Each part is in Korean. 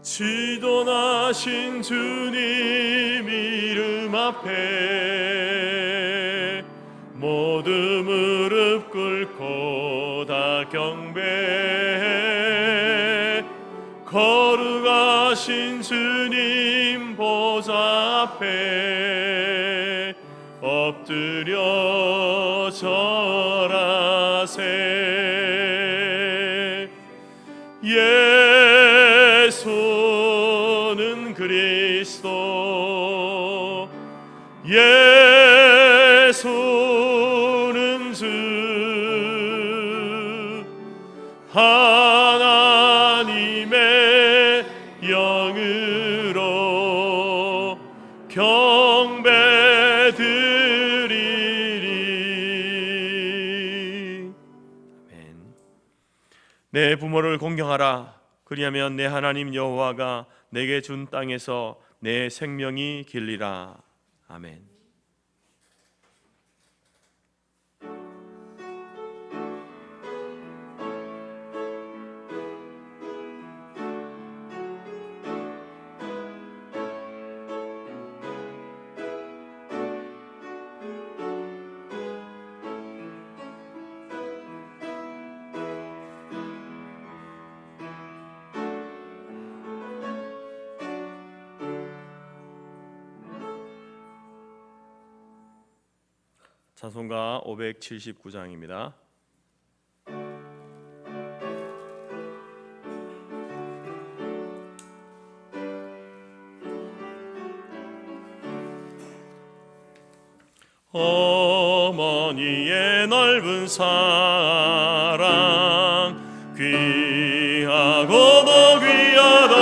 지도나신 주님 이름 앞에 모두 무릎 꿇고 다 경배해. 거룩하신 주님 보좌 앞에 엎드려 절하세. 예수는 그리스도, 예수는 주, 하나님의 영으로 경배드리리. 아멘. 내 부모를 공경하라. 그리하면 내 하나님 여호와가 내게 준 땅에서 내 생명이 길리라. 아멘. 찬송가 579장입니다. 어머니의 넓은 사랑 귀하고도 귀하다.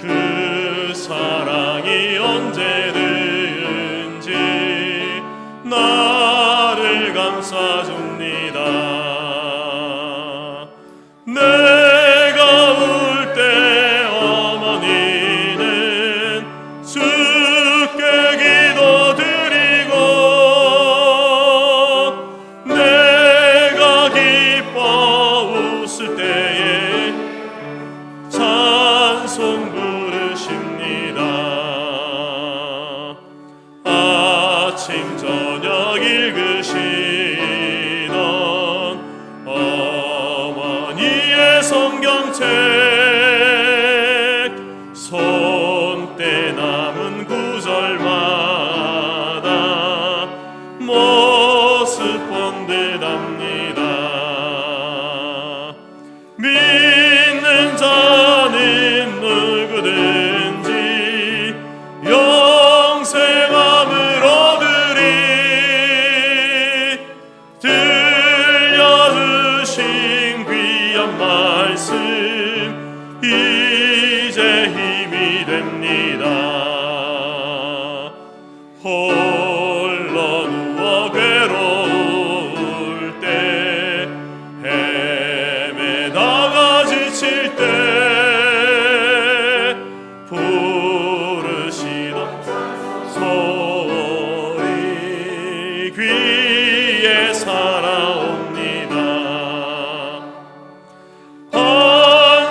그 사랑이 언제든지 나를 감싸줍니다. 내가 울 때 어머니는 주께 기도드리고, 내가 기뻐 웃을 때에 찬송 부르십니다. 아침 저녁 읽으시던 어머니의 성경책, 손때 남은 구절마다 모습 본듯합니다. 믿는 자는 누구든지 영생함을 얻으리. 들려주신 귀한 말씀 이제 힘이 됩니다. 홀로 누워 괴로울 때, 헤매다가 지칠 때 부르시던 소리 귀에 살아옵니다.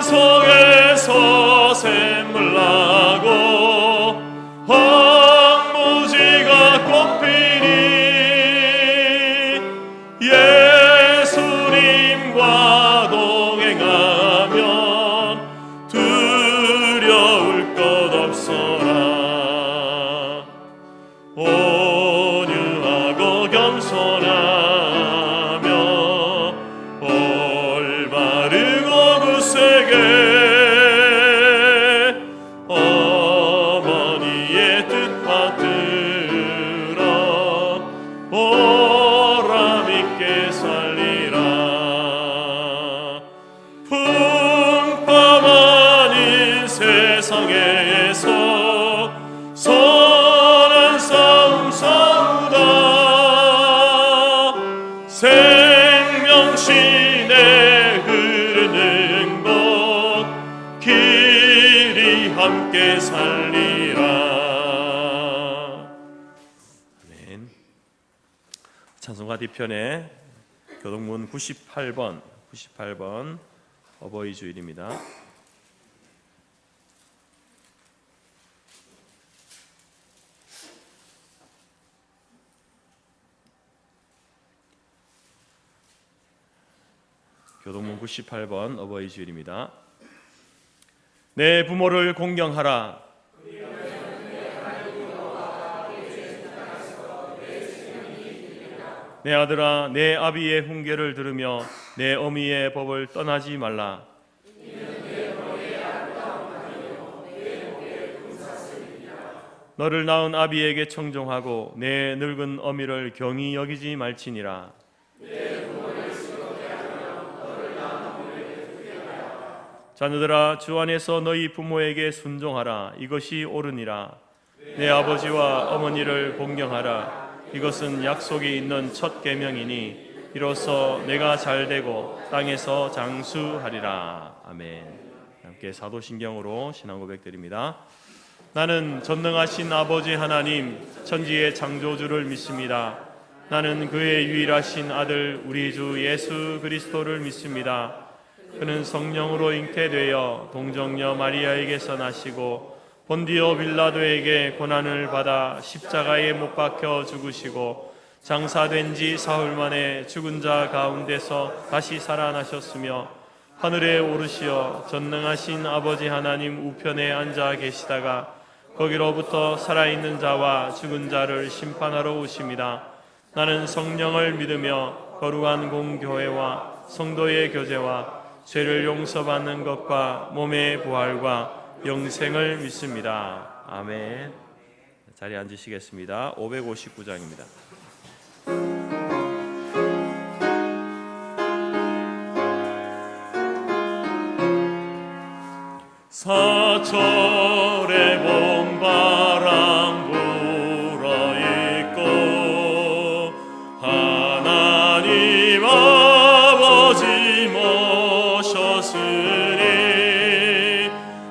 반석에서 샘물 나고 황무지가 꽃피니 예수님과 동행하면 두려울 것 없어라. 온유하고 겸손하며 올바르고 굳세게 어머니의 뜻 받들어 보람있게 살리라. 풍파 많은 세상에서 선한 싸움 싸우다 생명신에 흐르는 곳 길이 함께 살리라. 아멘. 찬송가 뒤편에 교동문 98번 어버이 주일입니다. 교동문 98번 어버이 주일입니다. 내 부모를 공경하라. 내 아들아, 내 아비의 훈계를 들으며 내 어미의 법을 떠나지 말라. 너를 낳은 아비에게 청종하고 내 늙은 어미를 경히 여기지 말지니라. 자녀들아, 주 안에서 너희 부모에게 순종하라. 이것이 옳으니라. 내 아버지와 어머니를 공경하라. 이것은 약속이 있는 첫 계명이니 이로써 내가 잘되고 땅에서 장수하리라. 아멘. 함께 사도신경으로 신앙 고백드립니다. 나는 전능하신 아버지 하나님 천지의 창조주를 믿습니다. 나는 그의 유일하신 아들 우리 주 예수 그리스도를 믿습니다. 그는 성령으로 잉태되어 동정녀 마리아에게서 나시고 본디오 빌라도에게 고난을 받아 십자가에 못 박혀 죽으시고 장사된 지 사흘 만에 죽은 자 가운데서 다시 살아나셨으며 하늘에 오르시어 전능하신 아버지 하나님 우편에 앉아 계시다가 거기로부터 살아있는 자와 죽은 자를 심판하러 오십니다. 나는 성령을 믿으며 거룩한 공교회와 성도의 교제와 죄를 용서받는 것과 몸의 부활과 영생을 믿습니다. 아멘. 자리에 앉으시겠습니다. 559장입니다. 사철의 봄바람 불어있고 하나님 아버지 모셨으니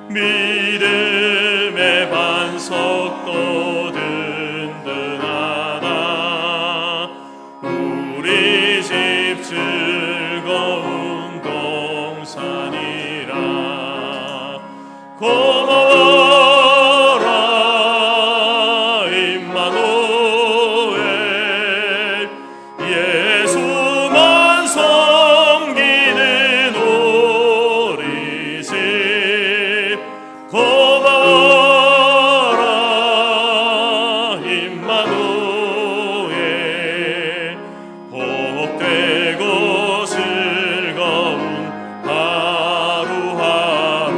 믿음의 반석도 든든하다. 우리 집 즐거운 동산이라. 고마워라 임마누엘 예수만 섬기는 우리 집. 고마워라 임마누엘 복되고 즐거운 하루하루.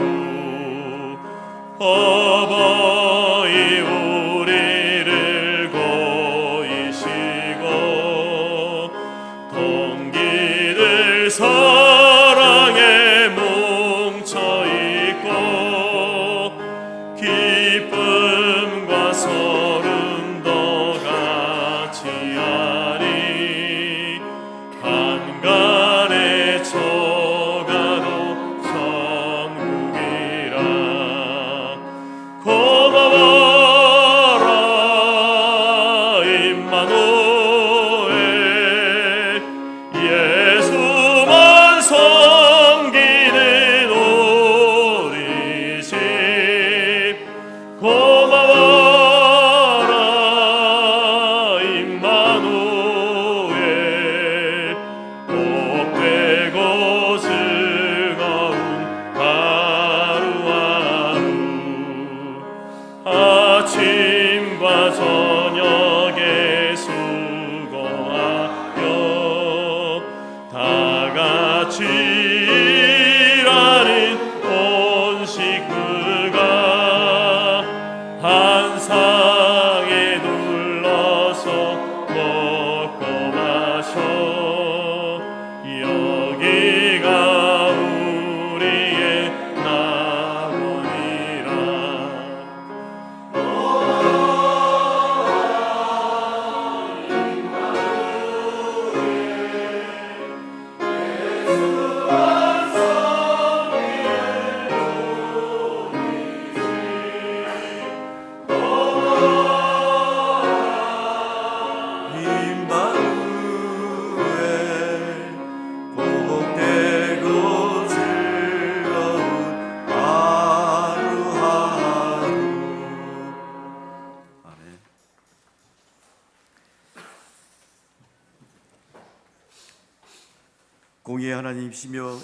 하나님이시며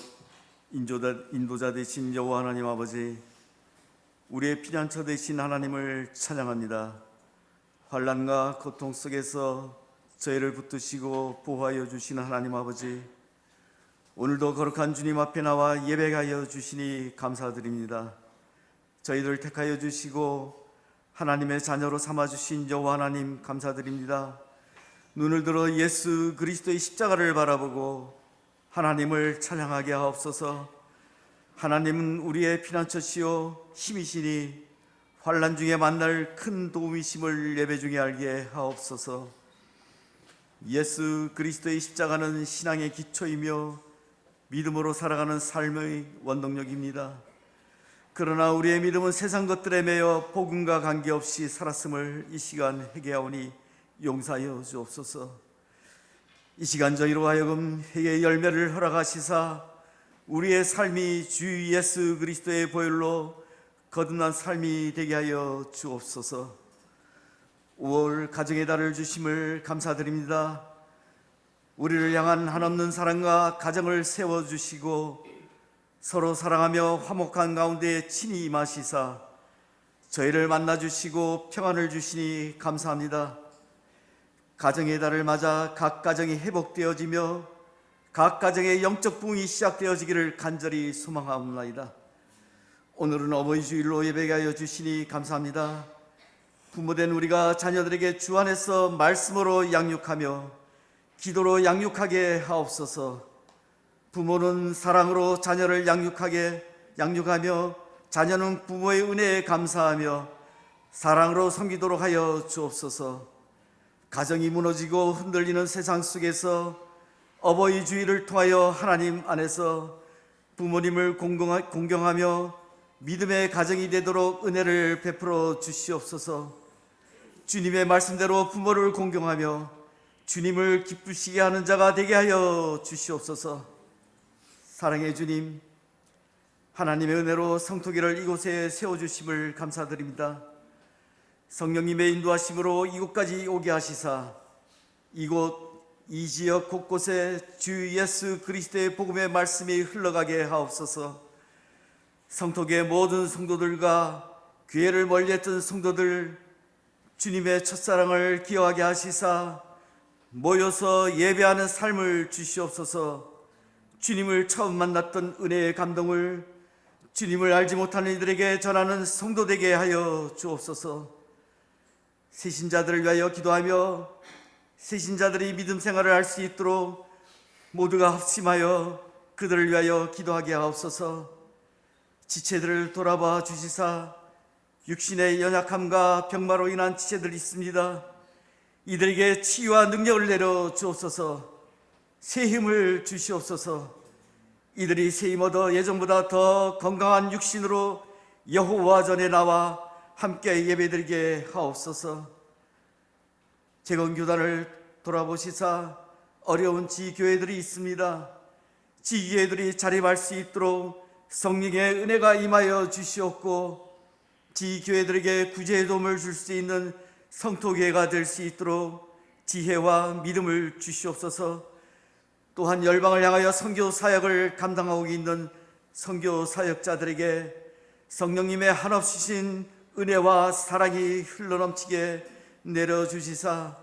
인도자 되신 여호와 하나님 아버지, 우리의 피난처 되신 하나님을 찬양합니다. 환난과 고통 속에서 저희를 붙드시고 보호하여 주시는 하나님 아버지, 오늘도 거룩한 주님 앞에 나와 예배하여 주시니 감사드립니다. 저희들 택하여 주시고 하나님의 자녀로 삼아주신 여호와 하나님 감사드립니다. 눈을 들어 예수 그리스도의 십자가를 바라보고 하나님을 찬양하게 하옵소서. 하나님은 우리의 피난처시요 힘이시니 환난 중에 만날 큰 도움이심을 예배 중에 알게 하옵소서. 예수 그리스도의 십자가는 신앙의 기초이며 믿음으로 살아가는 삶의 원동력입니다. 그러나 우리의 믿음은 세상 것들에 매여 복음과 관계없이 살았음을 이 시간 회개하오니 용서하여 주옵소서. 이 시간 저희로 하여금 회개의 열매를 허락하시사 우리의 삶이 주 예수 그리스도의 보혈로 거듭난 삶이 되게 하여 주옵소서. 5월 가정의 달을 주심을 감사드립니다. 우리를 향한 한없는 사랑과 가정을 세워주시고 서로 사랑하며 화목한 가운데 친히 임하시사 저희를 만나주시고 평안을 주시니 감사합니다. 가정의 달을 맞아 각 가정이 회복되어지며 각 가정의 영적 부흥이 시작되어지기를 간절히 소망하옵나이다. 오늘은 어버이 주일로 예배하게 하여 주시니 감사합니다. 부모된 우리가 자녀들에게 주 안에서 말씀으로 양육하며 기도로 양육하게 하옵소서. 부모는 사랑으로 자녀를 양육하며 자녀는 부모의 은혜에 감사하며 사랑으로 섬기도록 하여 주옵소서. 가정이 무너지고 흔들리는 세상 속에서 어버이 주일을 통하여 하나님 안에서 부모님을 공경하며 믿음의 가정이 되도록 은혜를 베풀어 주시옵소서. 주님의 말씀대로 부모를 공경하며 주님을 기쁘시게 하는 자가 되게 하여 주시옵소서. 사랑의 주님, 하나님의 은혜로 성토기를 이곳에 세워주심을 감사드립니다. 성령님의 인도하심으로 이곳까지 오게 하시사 이 지역 곳곳에 주 예수 그리스도의 복음의 말씀이 흘러가게 하옵소서. 성토기의 모든 성도들과 교회를 멀리했던 성도들 주님의 첫사랑을 기억하게 하시사 모여서 예배하는 삶을 주시옵소서. 주님을 처음 만났던 은혜의 감동을 주님을 알지 못하는 이들에게 전하는 성도 되게 하여 주옵소서. 새신자들을 위하여 기도하며 새신자들이 믿음 생활을 할 수 있도록 모두가 합심하여 그들을 위하여 기도하게 하옵소서. 지체들을 돌아봐 주시사 육신의 연약함과 병마로 인한 지체들이 있습니다. 이들에게 치유와 능력을 내려 주옵소서. 새 힘을 주시옵소서. 이들이 새 힘 얻어 예전보다 더 건강한 육신으로 여호와 전에 나와 함께 예배드리게 하옵소서. 재건교단을 돌아보시사 어려운 지교회들이 있습니다. 지교회들이 자립할 수 있도록 성령의 은혜가 임하여 주시옵고 지교회들에게 구제의 도움을 줄 수 있는 성토교회가 될 수 있도록 지혜와 믿음을 주시옵소서. 또한 열방을 향하여 선교 사역을 감당하고 있는 선교 사역자들에게 성령님의 한없으신 은혜와 사랑이 흘러넘치게 내려주시사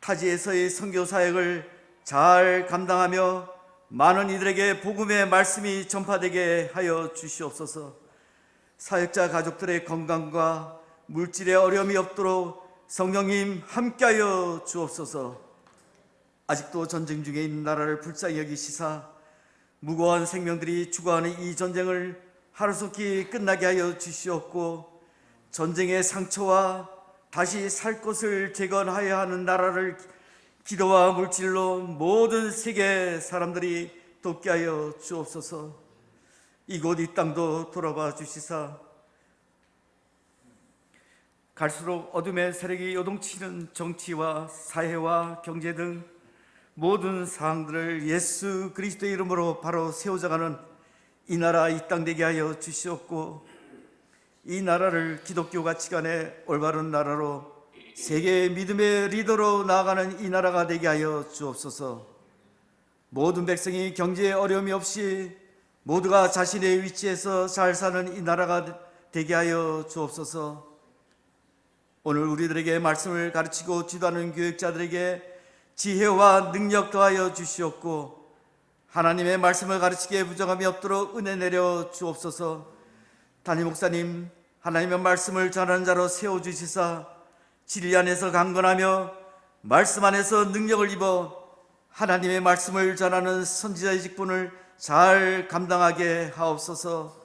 타지에서의 선교 사역을 잘 감당하며 많은 이들에게 복음의 말씀이 전파되게 하여 주시옵소서. 사역자 가족들의 건강과 물질의 어려움이 없도록 성령님 함께하여 주옵소서. 아직도 전쟁 중에 있는 나라를 불쌍히 여기시사 무고한 생명들이 죽어가는 이 전쟁을 하루속히 끝나게 하여 주시옵고 전쟁의 상처와 다시 살 곳을 재건하여야 하는 나라를 기도와 물질로 모든 세계 사람들이 돕게 하여 주옵소서. 이곳 이 땅도 돌아봐 주시사 갈수록 어둠의 세력이 요동치는 정치와 사회와 경제 등 모든 사항들을 예수 그리스도의 이름으로 바로 세워져가는 이 나라 이 땅 되게 하여 주시옵고 이 나라를 기독교 가치관의 올바른 나라로 세계의 믿음의 리더로 나아가는 이 나라가 되게 하여 주옵소서. 모든 백성이 경제에 어려움이 없이 모두가 자신의 위치에서 잘 사는 이 나라가 되게 하여 주옵소서. 오늘 우리들에게 말씀을 가르치고 지도하는 교육자들에게 지혜와 능력 더하여 주시옵고, 하나님의 말씀을 가르치기에 부정함이 없도록 은혜 내려 주옵소서. 담임 목사님, 하나님의 말씀을 전하는 자로 세워주시사 진리 안에서 강건하며 말씀 안에서 능력을 입어 하나님의 말씀을 전하는 선지자의 직분을 잘 감당하게 하옵소서.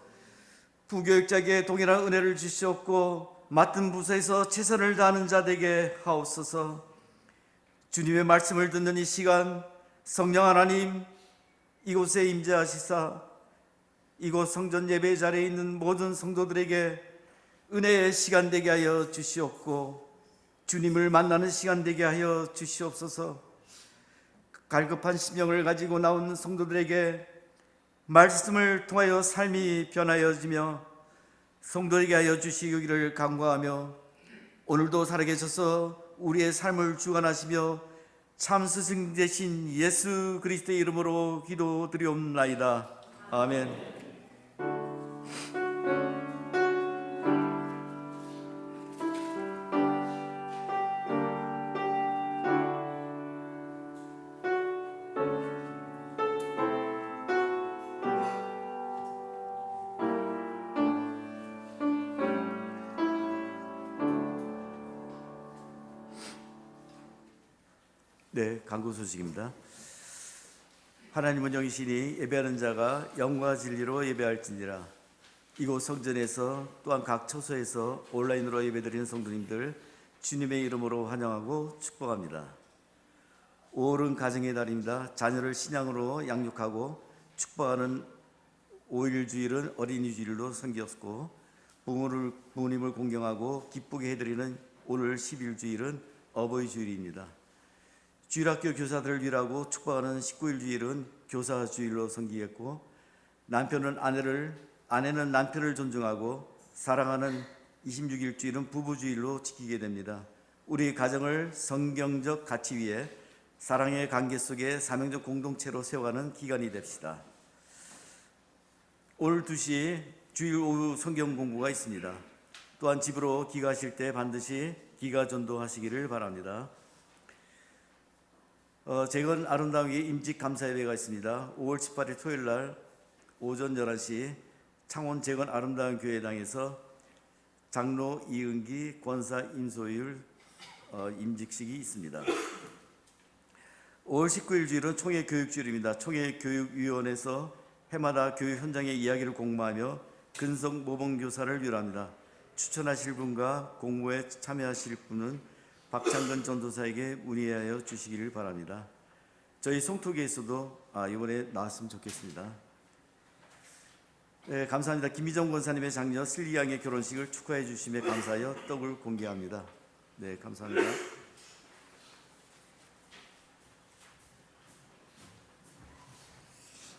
부교육자에게 동일한 은혜를 주시옵고 맡은 부서에서 최선을 다하는 자 되게 하옵소서. 주님의 말씀을 듣는 이 시간, 성령 하나님 이곳에 임재하시사 이곳 성전 예배 자리에 있는 모든 성도들에게 은혜의 시간 되게 하여 주시옵고 주님을 만나는 시간 되게 하여 주시옵소서. 갈급한 심령을 가지고 나온 성도들에게 말씀을 통하여 삶이 변하여지며 성도에게 하여 주시기를 간구하며, 오늘도 살아계셔서 우리의 삶을 주관하시며 참 스승 되신 예수 그리스도의 이름으로 기도드리옵나이다. 아멘. 네, 간구 소식입니다. 하나님은 영이시니 예배하는 자가 영과 진리로 예배할지니라. 이곳 성전에서 또한 각 처소에서 온라인으로 예배드리는 성도님들 주님의 이름으로 환영하고 축복합니다. 5월은 가정의 달입니다. 자녀를 신앙으로 양육하고 축복하는 5일 주일은 어린이 주일로 섬겼고, 부모님을 공경하고 기쁘게 해드리는 오늘 10일 주일은 어버이 주일입니다. 주일학교 교사들을 위하고 축복하는 19일 주일은 교사 주일로 섬기겠고, 아내는 남편을 존중하고 사랑하는 26일 주일은 부부 주일로 지키게 됩니다. 우리 가정을 성경적 가치 위에 사랑의 관계 속에 사명적 공동체로 세워가는 기간이 됩시다. 오늘 2시 주일 오후 성경 공부가 있습니다. 또한 집으로 귀가하실 때 반드시 귀가 전도하시기를 바랍니다. 재건 아름다운 게 임직 감사 예배가 있습니다. 5월 18일 토요일 날 오전 11시 창원 재건 아름다운 교회당에서 장로 이은기 권사 임소율 임직식이 있습니다. 5월 19일 주일은 총회 교육주일입니다. 총회 교육위원회에서 해마다 교육 현장의 이야기를 공모하며 근성 모범교사를 위로합니다. 추천하실 분과 공모에 참여하실 분은 박창근 전도사에게 문의하여 주시기를 바랍니다. 저희 송토교에서도 이번에 나왔으면 좋겠습니다. 네, 감사합니다. 김희정 권사님의 장녀 슬기 양의 결혼식을 축하해 주심에 감사하여 떡을 공개합니다. 네, 감사합니다.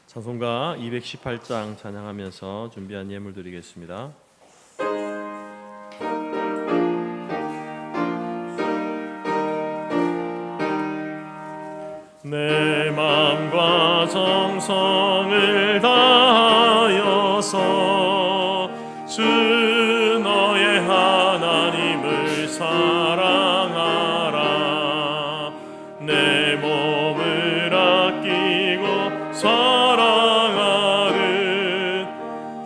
찬송가 218장 찬양하면서 준비한 예물 드리겠습니다. 내 마음과 정성을 다하여서 주 너의 하나님을 사랑하라. 내 몸을 아끼고 사랑하는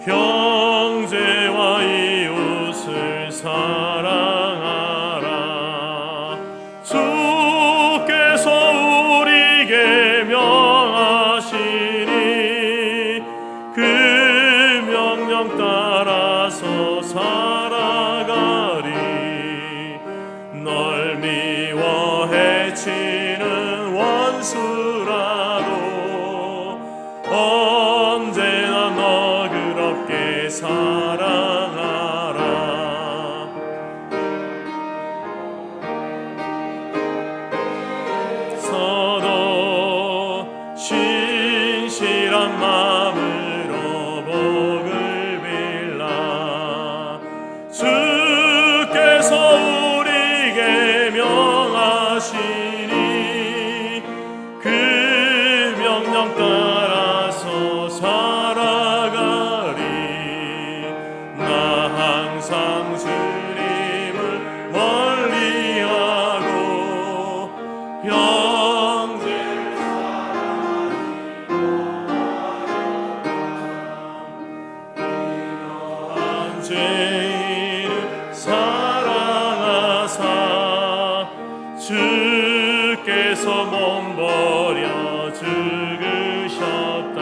형제와 이웃을 사랑하라. 주께서 명하시니 그 명령 따라서 살아가리. 널 미워 해치는 원수라도 언제나 너그럽게 사랑하라. 신실한 마음으로 복을 빌라. 주께서 우리에게 명하시니 그 명령 죄인을 사랑하사 주께서 몸 버려 죽으셨다.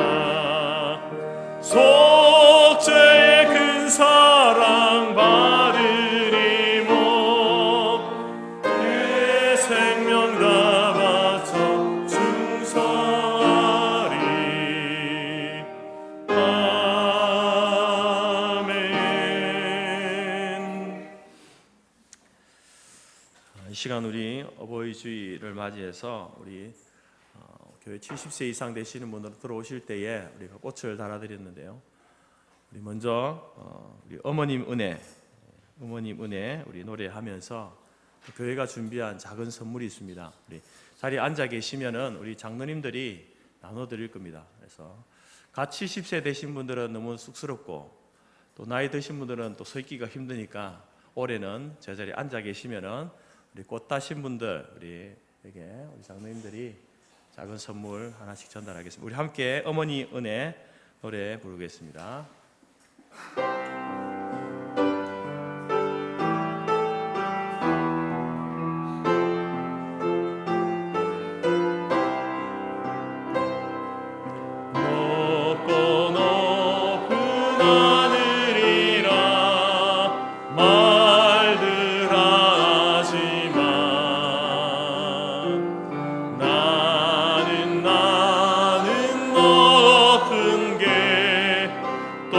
속죄의 큰 사랑 받으리 모 내 생명 다 바쳐 충성하리. 아멘. 이 시간 우리 어버이 주일을 맞이해서 우리 교회 70세 이상 되시는 분들 들어오실 때에 우리가 꽃을 달아드렸는데요. 우리 먼저 우리 어머님 은혜 우리 노래하면서 교회가 준비한 작은 선물이 있습니다. 우리 자리에 앉아 계시면은 우리 장로님들이 나눠드릴 겁니다. 그래서 갓 70세 되신 분들은 너무 쑥스럽고 또 나이 드신 분들은 또 서 있기가 힘드니까 올해는 제 자리에 앉아 계시면은 우리 꽃 따신 분들 우리 장로님들이 작은 선물 하나씩 전달하겠습니다. 우리 함께 어머니 은혜 노래 부르겠습니다. 높고 높은 하늘이라 말들 하지마. 나는 높은 게 또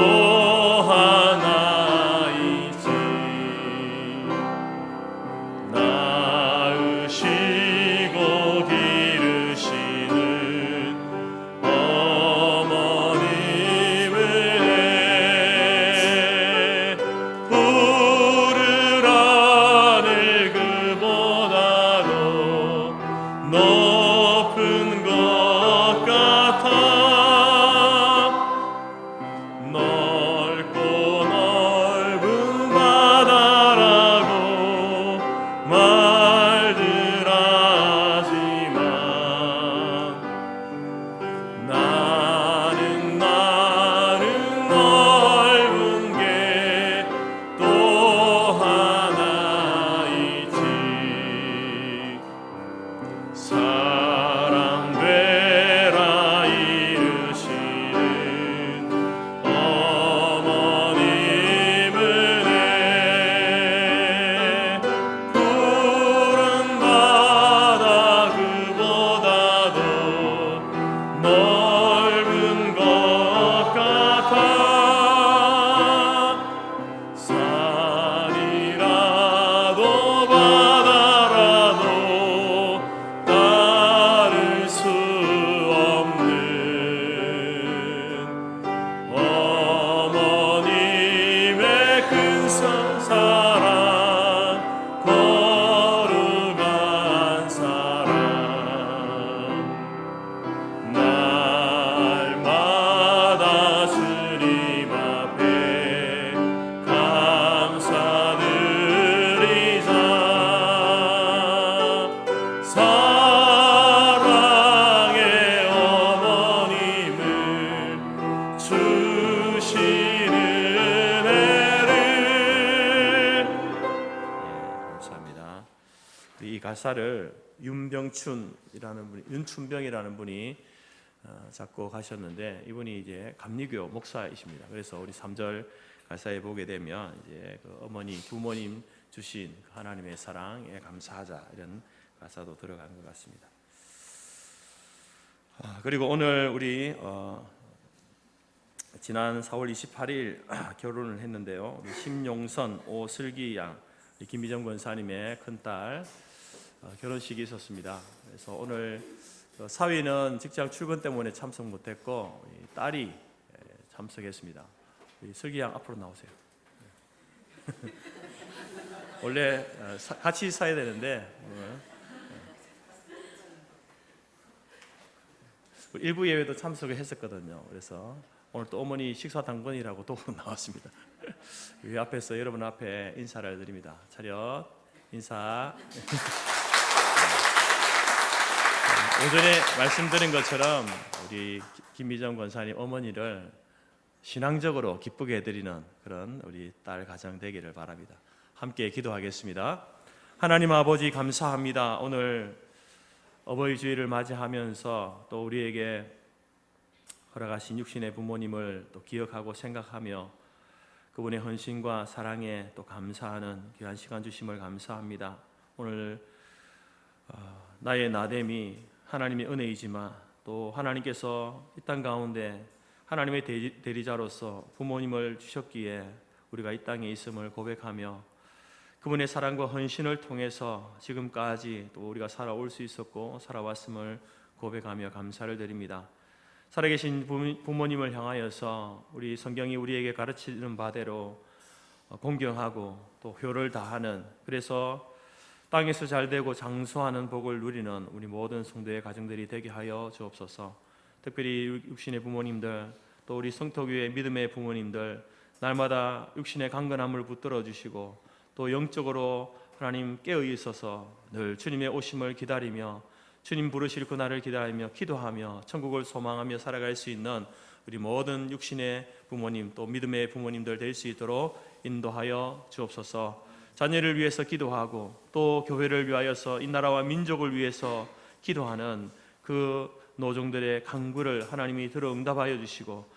하나 있지. 낳으시고 기르시는 어머님을 푸른 하늘 그보다도 높은 것 같아. 넓고 넓은 바다라고 말들 하지만 나는 넓은 게 또 하나 있지. 사랑되라 이르시는 어머님을 푸른 바다 그보다도 넓은 것 같아. 산이라도 바다라도 따를 수 없는 어머님의 큰 사랑, 거룩한 사랑. 날마다 주님 앞에 감사드리자. 사랑의 어머님을 주시는 애를. 감사합니다. 이 가사를 윤춘병이라는 분이 작곡하셨는데 이분이 이제 감리교 목사이십니다. 그래서 우리 3절 가사에 보게 되면 이제 그 부모님 주신 하나님의 사랑에 감사하자 이런 가사도 들어간 것 같습니다. 그리고 오늘 우리 지난 4월 28일 결혼을 했는데요. 우리 심용선 오슬기 양, 김미정 권사님의 큰딸 결혼식이 있었습니다. 그래서 오늘 사위는 직장 출근 때문에 참석 못했고 딸이 참석했습니다. 슬기 양 앞으로 나오세요. 원래 같이 사야 되는데 일부 예외도 참석을 했었거든요. 그래서 오늘 또 어머니 식사 당번이라고 또 나왔습니다. 이 앞에서 여러분 앞에 인사를 드립니다. 차렷 인사. 오전에 말씀드린 것처럼 우리 김미정 권사님 어머니를 신앙적으로 기쁘게 해드리는 그런 우리 딸 가정 되기를 바랍니다. 함께 기도하겠습니다. 하나님 아버지 감사합니다. 오늘 어버이 주일을 맞이하면서 또 우리에게 허락하신 육신의 부모님을 또 기억하고 생각하며 그분의 헌신과 사랑에 또 감사하는 귀한 시간 주심을 감사합니다. 오늘 나의 나됨이 하나님의 은혜이지만 또 하나님께서 이 땅 가운데 하나님의 대리자로서 부모님을 주셨기에 우리가 이 땅에 있음을 고백하며 그분의 사랑과 헌신을 통해서 지금까지 또 우리가 살아올 수 있었고 살아왔음을 고백하며 감사를 드립니다. 살아계신 부모님을 향하여서 우리 성경이 우리에게 가르치는 바대로 공경하고 또 효를 다하는, 그래서 땅에서 잘되고 장수하는 복을 누리는 우리 모든 성도의 가정들이 되게 하여 주옵소서. 특별히 육신의 부모님들, 또 우리 성토교회 믿음의 부모님들, 날마다 육신의 강건함을 붙들어 주시고 또 영적으로 하나님 깨어 있어서 늘 주님의 오심을 기다리며 주님 부르실 그날을 기다리며 기도하며 천국을 소망하며 살아갈 수 있는 우리 모든 육신의 부모님 또 믿음의 부모님들 될 수 있도록 인도하여 주옵소서. 자녀를 위해서 기도하고 또 교회를 위하여서 이 나라와 민족을 위해서 기도하는 그 노종들의 간구를 하나님이 들어 응답하여 주시고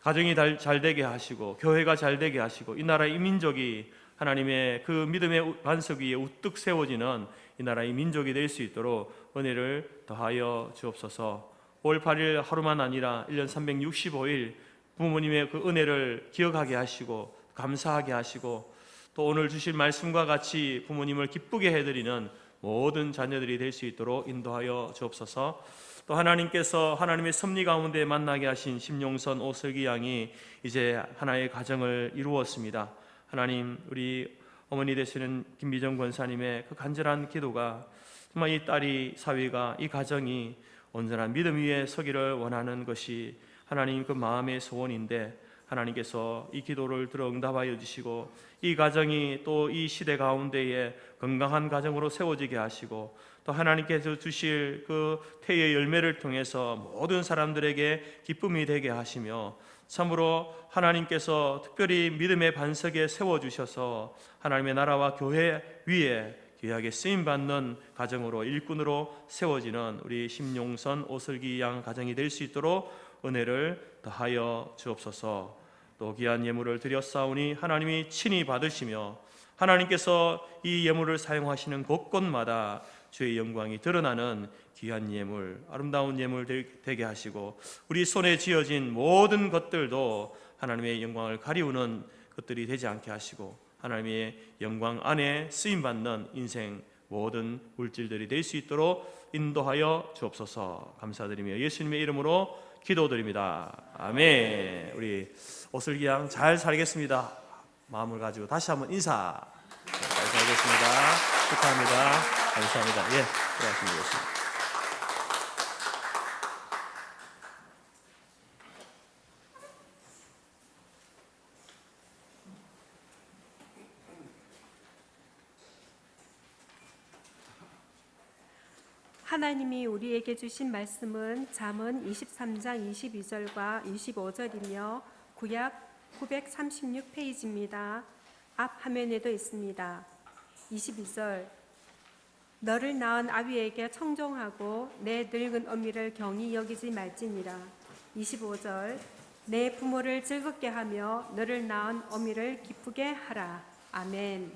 가정이 잘 되게 하시고 교회가 잘 되게 하시고 이 나라의 이 민족이 하나님의 그 믿음의 반석 위에 우뚝 세워지는 이 나라의 민족이 될 수 있도록 은혜를 더하여 주옵소서. 5월 8일 하루만 아니라 1년 365일 부모님의 그 은혜를 기억하게 하시고 감사하게 하시고 또 오늘 주실 말씀과 같이 부모님을 기쁘게 해드리는 모든 자녀들이 될 수 있도록 인도하여 주옵소서. 또 하나님께서 하나님의 섭리 가운데 만나게 하신 심용선 오슬기 양이 이제 하나의 가정을 이루었습니다. 하나님, 우리 어머니 되시는 김미정 권사님의 그 간절한 기도가 정말 이 딸이 사위가 이 가정이 온전한 믿음 위에 서기를 원하는 것이 하나님 그 마음의 소원인데 하나님께서 이 기도를 들어 응답하여 주시고 이 가정이 또 이 시대 가운데에 건강한 가정으로 세워지게 하시고 또 하나님께서 주실 그 태의 열매를 통해서 모든 사람들에게 기쁨이 되게 하시며 참으로 하나님께서 특별히 믿음의 반석에 세워주셔서 하나님의 나라와 교회 위에 귀하게 쓰임받는 가정으로 일꾼으로 세워지는 우리 심용선 오슬기 양 가정이 될 수 있도록 은혜를 더하여 주옵소서. 또 귀한 예물을 드렸사오니 하나님이 친히 받으시며 하나님께서 이 예물을 사용하시는 곳곳마다 주의 영광이 드러나는 귀한 예물, 아름다운 예물 되게 하시고 우리 손에 쥐어진 모든 것들도 하나님의 영광을 가리우는 것들이 되지 않게 하시고 하나님의 영광 안에 쓰임받는 인생 모든 물질들이 될 수 있도록 인도하여 주옵소서. 감사드리며 예수님의 이름으로 기도드립니다. 아멘. 우리 오슬기 양 잘 살겠습니다. 마음을 가지고 다시 한번 인사. 잘 살겠습니다. 축하합니다. 감사합니다. 예, 들어가시겠습니다. 하나님이 우리에게 주신 말씀은 잠언 23장 22절과 25절이며 구약 936페이지입니다. 앞 화면에도 있습니다. 22절, 너를 낳은 아비에게 청종하고 내 늙은 어미를 경히 여기지 말지니라. 25절, 내 부모를 즐겁게 하며 너를 낳은 어미를 기쁘게 하라. 아멘.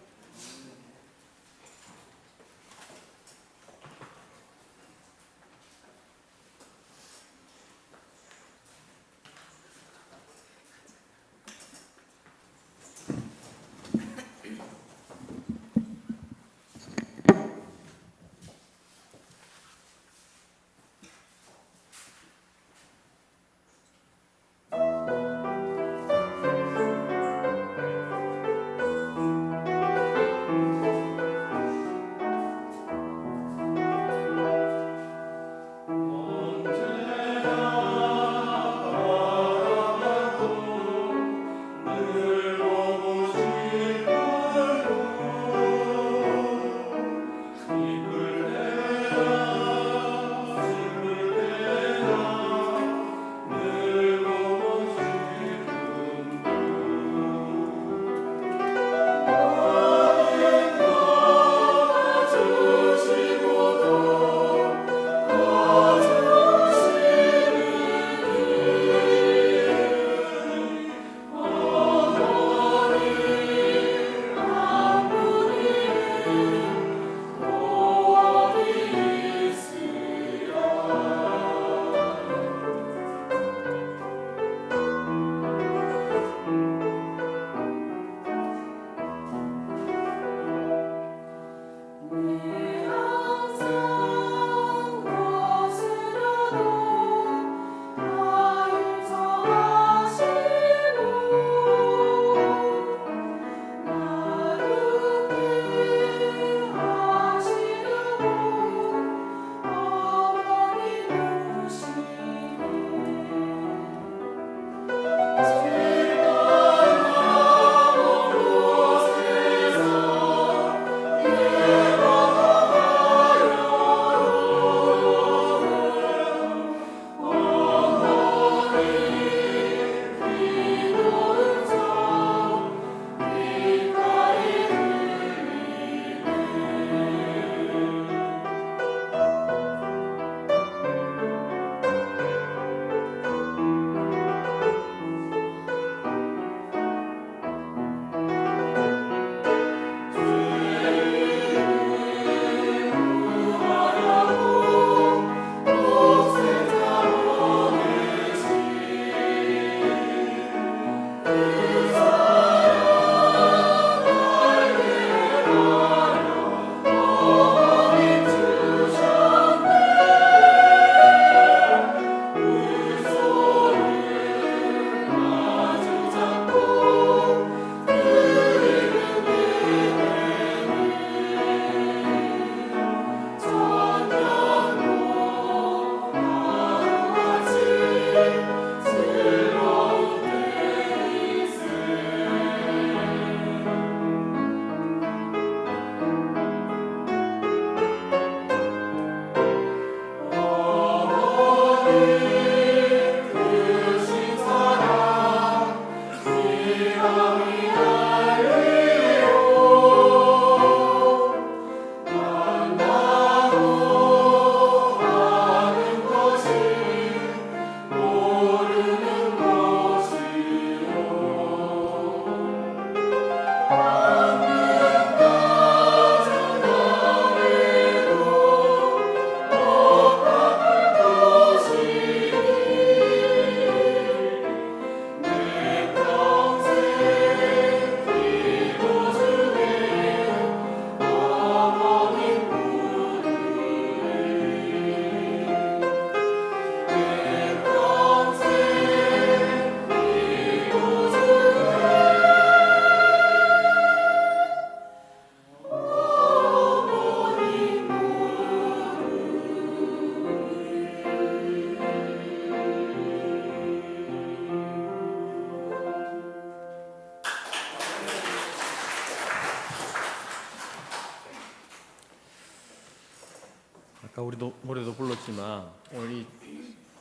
아까 우리도 노래도 불렀지만 오늘 이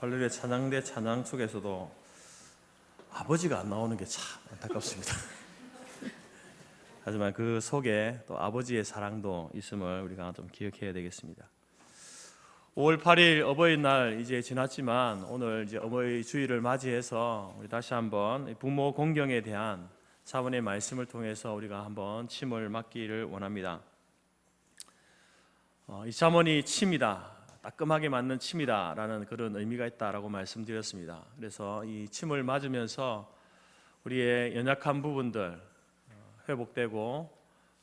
할렐루야 찬양대 찬양 속에서도 아버지가 안 나오는 게 참 안타깝습니다. 하지만 그 속에 또 아버지의 사랑도 있음을 우리가 좀 기억해야 되겠습니다. 5월 8일 어버이날 이제 지났지만 오늘 이제 어버이 주일을 맞이해서 우리 다시 한번 부모 공경에 대한 차원의 말씀을 통해서 우리가 한번 침을 맞기를 원합니다. 이 잠언이 침이다, 따끔하게 맞는 침이다라는 그런 의미가 있다라고 말씀드렸습니다. 그래서 이 침을 맞으면서 우리의 연약한 부분들 회복되고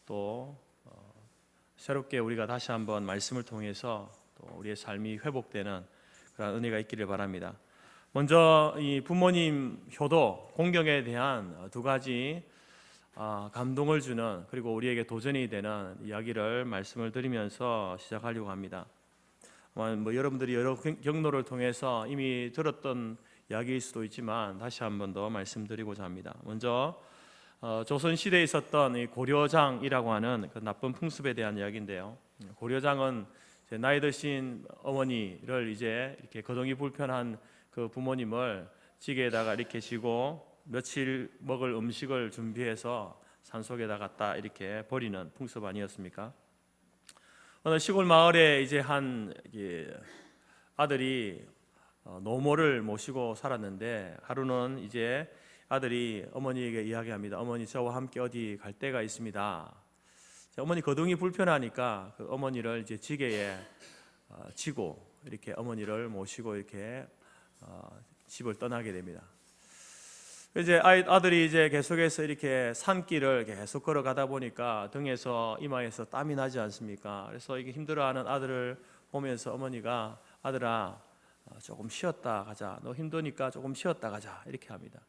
또 새롭게 우리가 다시 한번 말씀을 통해서 또 우리의 삶이 회복되는 그런 은혜가 있기를 바랍니다. 먼저 이 부모님 효도, 공경에 대한 두 가지 감동을 주는 그리고 우리에게 도전이 되는 이야기를 말씀을 드리면서 시작하려고 합니다. 여러분들이 여러 경로를 통해서 이미 들었던 이야기일 수도 있지만 다시 한 번 더 말씀드리고자 합니다. 먼저 조선시대에 있었던 이 고려장이라고 하는 그 나쁜 풍습에 대한 이야기인데요. 고려장은 이제 나이 드신 어머니를 이제 이렇게 거동이 불편한 그 부모님을 지게에다가 이렇게 지고 며칠 먹을 음식을 준비해서 산속에다 갖다 이렇게 버리는 풍습 아니었습니까? 어느 시골 마을에 이제 한 아들이 노모를 모시고 살았는데 하루는 이제 아들이 어머니에게 이야기합니다. 어머니, 저와 함께 어디 갈 데가 있습니다. 어머니 거동이 불편하니까 그 어머니를 이제 지게에 지고 이렇게 어머니를 모시고 이렇게 집을 떠나게 됩니다. 이제 아들이 이제 계속해서 이렇게 산길을 계속 걸어가다 보니까 등에서 이마에서 땀이 나지 않습니까? 그래서 이게 힘들어하는 아들을 보면서 어머니가 아들아 조금 쉬었다 가자. 너 힘드니까 조금 쉬었다 가자. 이렇게 합니다.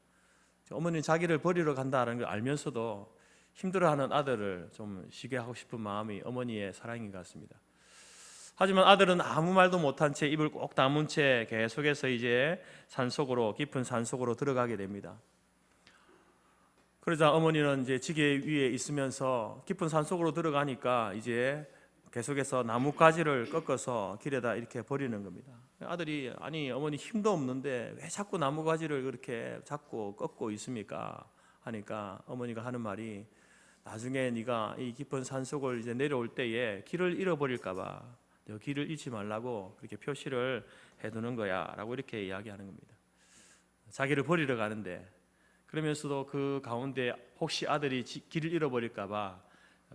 어머니는 자기를 버리러 간다는 걸 알면서도 힘들어하는 아들을 좀 쉬게 하고 싶은 마음이 어머니의 사랑인 것 같습니다. 하지만 아들은 아무 말도 못한 채 입을 꼭 다문 채 계속해서 이제 산속으로 깊은 산속으로 들어가게 됩니다. 그러자 어머니는 이제 지게 위에 있으면서 깊은 산속으로 들어가니까 이제 계속해서 나뭇가지를 꺾어서 길에다 이렇게 버리는 겁니다. 아들이 아니 어머니 힘도 없는데 왜 자꾸 나뭇가지를 그렇게 잡고 꺾고 있습니까? 하니까 어머니가 하는 말이 나중에 네가 이 깊은 산속을 이제 내려올 때에 길을 잃어버릴까봐 길을 잃지 말라고 그렇게 표시를 해두는 거야라고 이렇게 이야기하는 겁니다. 자기를 버리러 가는데 그러면서도 그 가운데 혹시 아들이 길을 잃어버릴까봐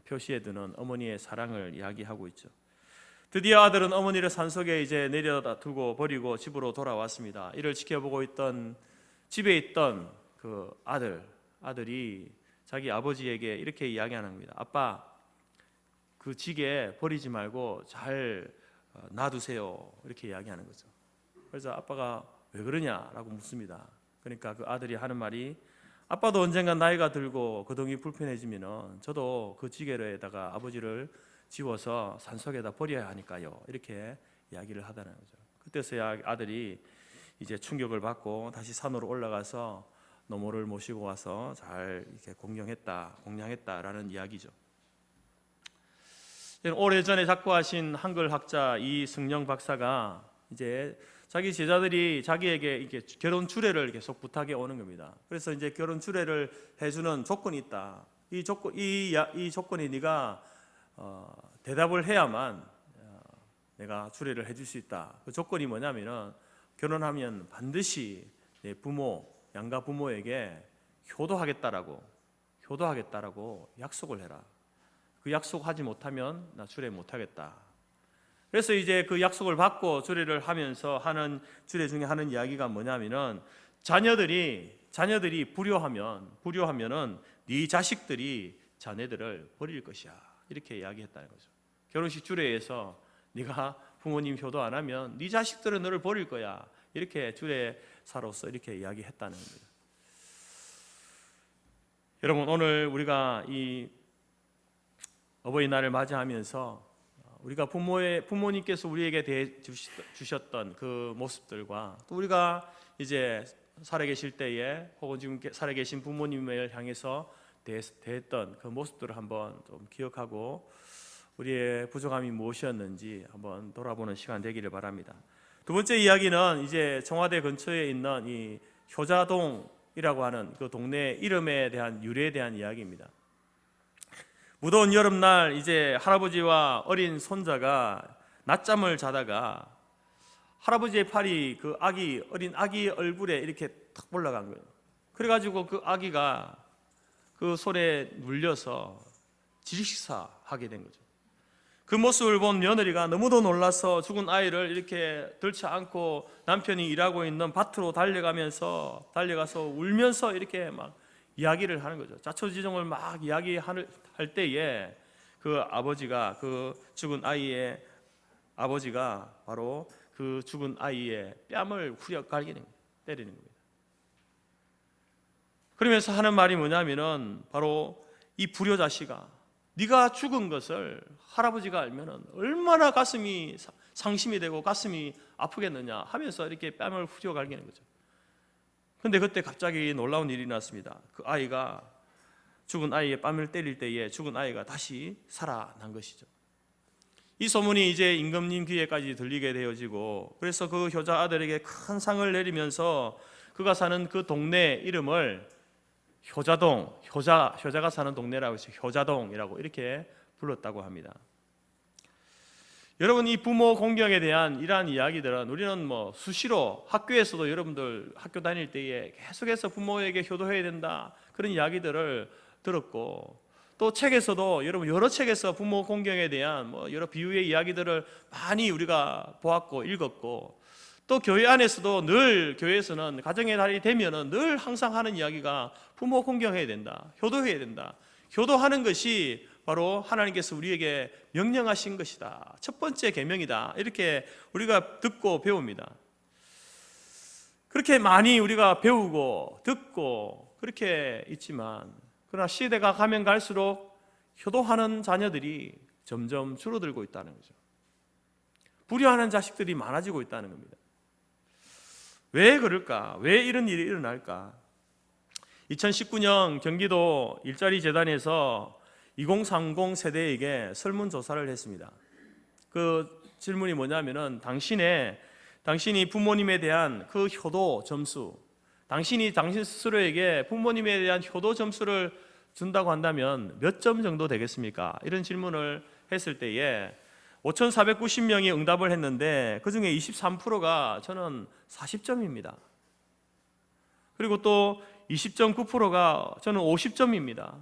표시해두는 어머니의 사랑을 이야기하고 있죠. 드디어 아들은 어머니를 산속에 이제 내려다 두고 버리고 집으로 돌아왔습니다. 이를 지켜보고 있던 집에 있던 그 아들이 자기 아버지에게 이렇게 이야기하는 겁니다. 아빠, 그 지게 버리지 말고 잘 놔두세요. 이렇게 이야기하는 거죠. 그래서 아빠가 왜 그러냐라고 묻습니다. 그러니까 그 아들이 하는 말이, 아빠도 언젠가 나이가 들고 거동이 불편해지면은 저도 그 지게로에다가 아버지를 지워서 산속에다 버려야 하니까요. 이렇게 이야기를 하다는 거죠. 그때서야 아들이 이제 충격을 받고 다시 산으로 올라가서 노모를 모시고 와서 잘 이렇게 공양했다라는 이야기죠. 오래전에 작고하신 한글 학자 이승영 박사가 이제 자기 제자들이 자기에게 이렇게 결혼 주례를 계속 부탁해 오는 겁니다. 그래서 이제 결혼 주례를 해주는 조건이 있다. 이 조건이 네가 대답을 해야만 내가 주례를 해줄 수 있다. 그 조건이 뭐냐면은 결혼하면 반드시 내 양가 부모에게 효도하겠다라고 약속을 해라. 그 약속하지 못하면 나 주례 못하겠다. 그래서 이제 그 약속을 받고 주례를 하면서 하는 주례 중에 하는 이야기가 뭐냐면은 자녀들이 불효하면은 네 자식들이 자네들을 버릴 것이야. 이렇게 이야기했다는 거죠. 결혼식 주례에서 네가 부모님 효도 안 하면 네 자식들은 너를 버릴 거야. 이렇게 주례사로서 이렇게 이야기했다는 겁니다. 여러분, 오늘 우리가 이 어버이날을 맞이하면서 우리가 부모님께서 우리에게 대해 주셨던 그 모습들과 또 우리가 이제 살아계실 때에 혹은 지금 살아계신 부모님을 향해서 대했던 그 모습들을 한번 좀 기억하고 우리의 부족함이 무엇이었는지 한번 돌아보는 시간 되기를 바랍니다. 두 번째 이야기는 이제 청와대 근처에 있는 이 효자동이라고 하는 그 동네 이름에 대한 유래에 대한 이야기입니다. 무더운 여름날 이제 할아버지와 어린 손자가 낮잠을 자다가 할아버지의 팔이 그 어린 아기 얼굴에 이렇게 탁 올라간 거예요. 그래가지고 그 아기가 그 손에 물려서 질식사하게 된 거죠. 그 모습을 본 며느리가 너무도 놀라서 죽은 아이를 이렇게 들쳐 안고 남편이 일하고 있는 밭으로 달려가서 울면서 이렇게 막 이야기를 하는 거죠. 자초지종을 막 이야기할 때에 그 아버지가 그 죽은 아이의 아버지가 바로 그 죽은 아이의 뺨을 후려 갈기는 때리는 겁니다. 그러면서 하는 말이 뭐냐면은 바로 이 불효자식아, 네가 죽은 것을 할아버지가 알면은 얼마나 가슴이 상심이 되고 가슴이 아프겠느냐 하면서 이렇게 뺨을 후려 갈기는 거죠. 근데 그때 갑자기 놀라운 일이 났습니다. 그 아이가 죽은 아이의 뺨을 때릴 때에 죽은 아이가 다시 살아난 것이죠. 이 소문이 이제 임금님 귀에까지 들리게 되어지고, 그래서 그 효자 아들에게 큰 상을 내리면서 그가 사는 그 동네 이름을 효자동, 효자가 사는 동네라고 해서 효자동이라고 이렇게 불렀다고 합니다. 여러분, 이 부모 공경에 대한 이러한 이야기들은 우리는 뭐 수시로 학교에서도 여러분들 학교 다닐 때에 계속해서 부모에게 효도해야 된다 그런 이야기들을 들었고, 또 책에서도 여러분 여러 책에서 부모 공경에 대한 뭐 여러 비유의 이야기들을 많이 우리가 보았고 읽었고, 또 교회 안에서도 늘 교회에서는 가정의 날이 되면은 늘 항상 하는 이야기가 부모 공경해야 된다, 효도해야 된다. 효도하는 것이 바로 하나님께서 우리에게 명령하신 것이다. 첫 번째 계명이다. 이렇게 우리가 듣고 배웁니다. 그렇게 많이 우리가 배우고 듣고 그렇게 있지만, 그러나 시대가 가면 갈수록 효도하는 자녀들이 점점 줄어들고 있다는 거죠. 불효하는 자식들이 많아지고 있다는 겁니다. 왜 그럴까? 왜 이런 일이 일어날까? 2019년 경기도 일자리 재단에서 2030 세대에게 설문조사를 했습니다. 그 질문이 뭐냐면은 당신이 부모님에 대한 그 효도 점수, 당신 스스로에게 부모님에 대한 효도 점수를 준다고 한다면 몇 점 정도 되겠습니까? 이런 질문을 했을 때에 5,490명이 응답을 했는데 그중에 23%가 저는 40점입니다. 그리고 또 20.9%가 저는 50점입니다.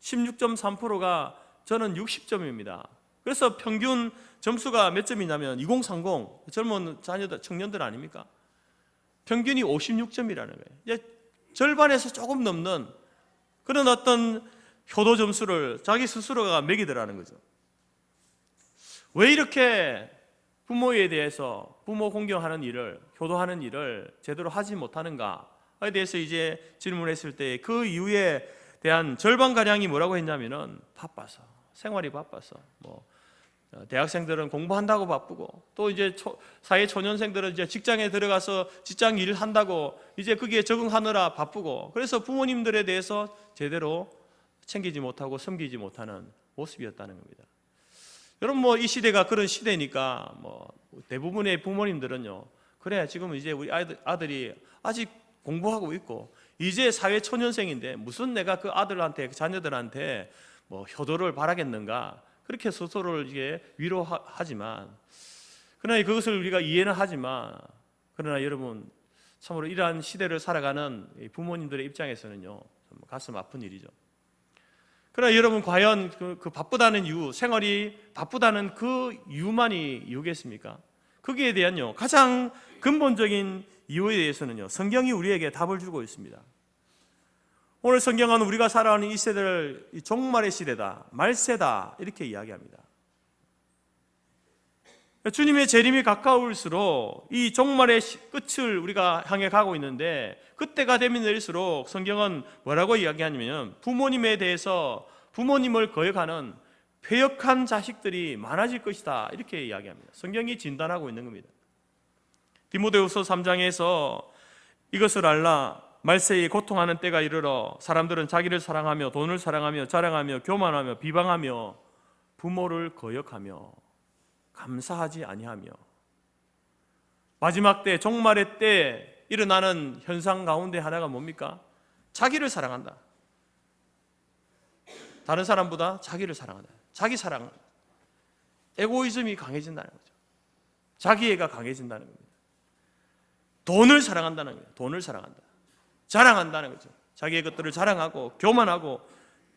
16.3%가 저는 60점입니다. 그래서 평균 점수가 몇 점이냐면 2030 젊은 자녀들, 청년들 아닙니까? 평균이 56점이라는 거예요. 이제 절반에서 조금 넘는 그런 어떤 효도 점수를 자기 스스로가 매기더라는 거죠. 왜 이렇게 부모에 대해서 부모 공경하는 일을, 효도하는 일을 제대로 하지 못하는가에 대해서 이제 질문했을 때 그 이유에 대한 절반가량이 뭐라고 했냐면은 바빠서, 생활이 바빠서, 대학생들은 공부한다고 바쁘고, 또 이제 사회 초년생들은 이제 직장에 들어가서 직장 일을 한다고 이제 거기에 적응하느라 바쁘고, 그래서 부모님들에 대해서 제대로 챙기지 못하고 섬기지 못하는 모습이었다는 겁니다. 여러분 이 시대가 그런 시대니까 대부분의 부모님들은요, 그래 지금 이제 우리 아들이 아직 공부하고 있고 이제 사회 초년생인데 무슨 내가 그 아들한테 그 자녀들한테 효도를 바라겠는가, 그렇게 스스로를 이게 위로하지만, 그러나 그것을 우리가 이해는 하지만, 그러나 여러분 참으로 이러한 시대를 살아가는 부모님들의 입장에서는요 좀 가슴 아픈 일이죠. 그러나 여러분 과연 그 바쁘다는 이유, 생활이 바쁘다는 그 이유만이 이유겠습니까? 거기에 대한요 가장 근본적인 이유에 대해서는요 성경이 우리에게 답을 주고 있습니다. 오늘 성경은 우리가 살아가는 이 세대를 종말의 시대다, 말세다 이렇게 이야기합니다. 주님의 재림이 가까울수록 이 종말의 끝을 우리가 향해 가고 있는데, 그때가 되면 될수록 성경은 뭐라고 이야기하냐면 부모님에 대해서 부모님을 거역하는 패역한 자식들이 많아질 것이다 이렇게 이야기합니다. 성경이 진단하고 있는 겁니다. 디모데후서 3장에서 이것을 알라, 말세에 고통하는 때가 이르러 사람들은 자기를 사랑하며 돈을 사랑하며 자랑하며 교만하며 비방하며 부모를 거역하며 감사하지 아니하며, 마지막 때 종말의 때 일어나는 현상 가운데 하나가 뭡니까? 자기를 사랑한다. 다른 사람보다 자기를 사랑한다. 자기 사랑, 에고이즘이 강해진다는 거죠. 자기애가 강해진다는 겁니다. 돈을 사랑한다는 거예요. 돈을 사랑한다. 자랑한다는 거죠. 자기의 것들을 자랑하고 교만하고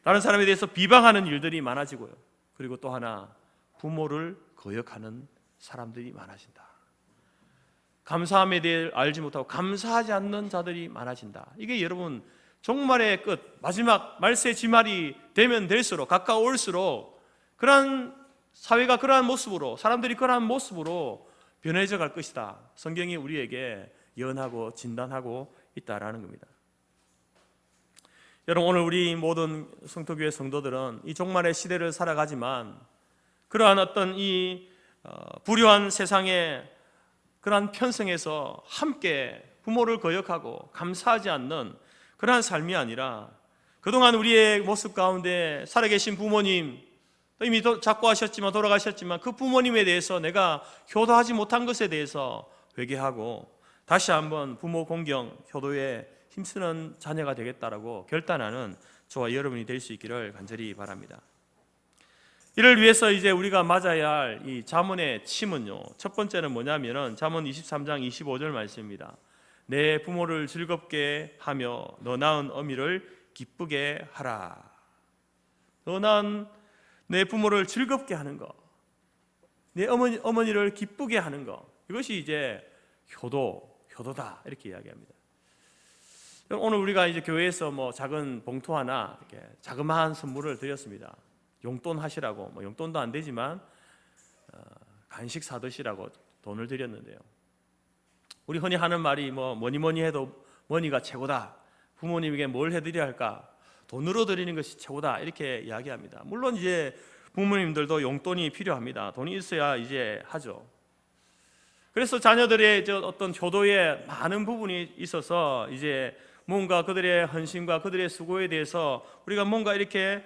다른 사람에 대해서 비방하는 일들이 많아지고요. 그리고 또 하나, 부모를 거역하는 사람들이 많아진다. 감사함에 대해 알지 못하고 감사하지 않는 자들이 많아진다. 이게 여러분 종말의 끝, 마지막 말세 지말이 되면 될수록, 가까울수록 그러한 사회가 그러한 모습으로, 사람들이 그러한 모습으로 변해져 갈 것이다. 성경이 우리에게 예언하고 진단하고 있다라는 겁니다. 여러분 오늘 우리 모든 성토교회 성도들은 이 종말의 시대를 살아가지만, 그러한 어떤 이 불효한 세상의 그러한 편성에서 함께 부모를 거역하고 감사하지 않는 그러한 삶이 아니라, 그동안 우리의 모습 가운데 살아계신 부모님, 이미 작고하셨지만 돌아가셨지만 그 부모님에 대해서 내가 효도하지 못한 것에 대해서 회개하고 다시 한번 부모 공경, 효도에 힘쓰는 자녀가 되겠다라고 결단하는 저와 여러분이 될 수 있기를 간절히 바랍니다. 이를 위해서 이제 우리가 맞아야 할 이 잠언의 침은요, 첫 번째는 뭐냐면은 잠언 23장 25절 말씀입니다. 내 부모를 즐겁게 하며 너 낳은 어미를 기쁘게 하라. 너 낳은 내 부모를 즐겁게 하는 것, 내 어머니를 기쁘게 하는 것, 이것이 이제 효도다 이렇게 이야기합니다. 오늘 우리가 이제 교회에서 작은 봉투 하나, 이렇게 자그마한 선물을 드렸습니다. 용돈 하시라고, 용돈도 안 되지만 간식 사드시라고 돈을 드렸는데요. 우리 흔히 하는 말이 뭐니 해도 머니가 최고다. 부모님에게 뭘 해드려야 할까? 돈으로 드리는 것이 최고다 이렇게 이야기합니다. 물론 이제 부모님들도 용돈이 필요합니다. 돈이 있어야 이제 하죠. 그래서 자녀들의 어떤 효도에 많은 부분이 있어서 이제 뭔가 그들의 헌신과 그들의 수고에 대해서 우리가 뭔가 이렇게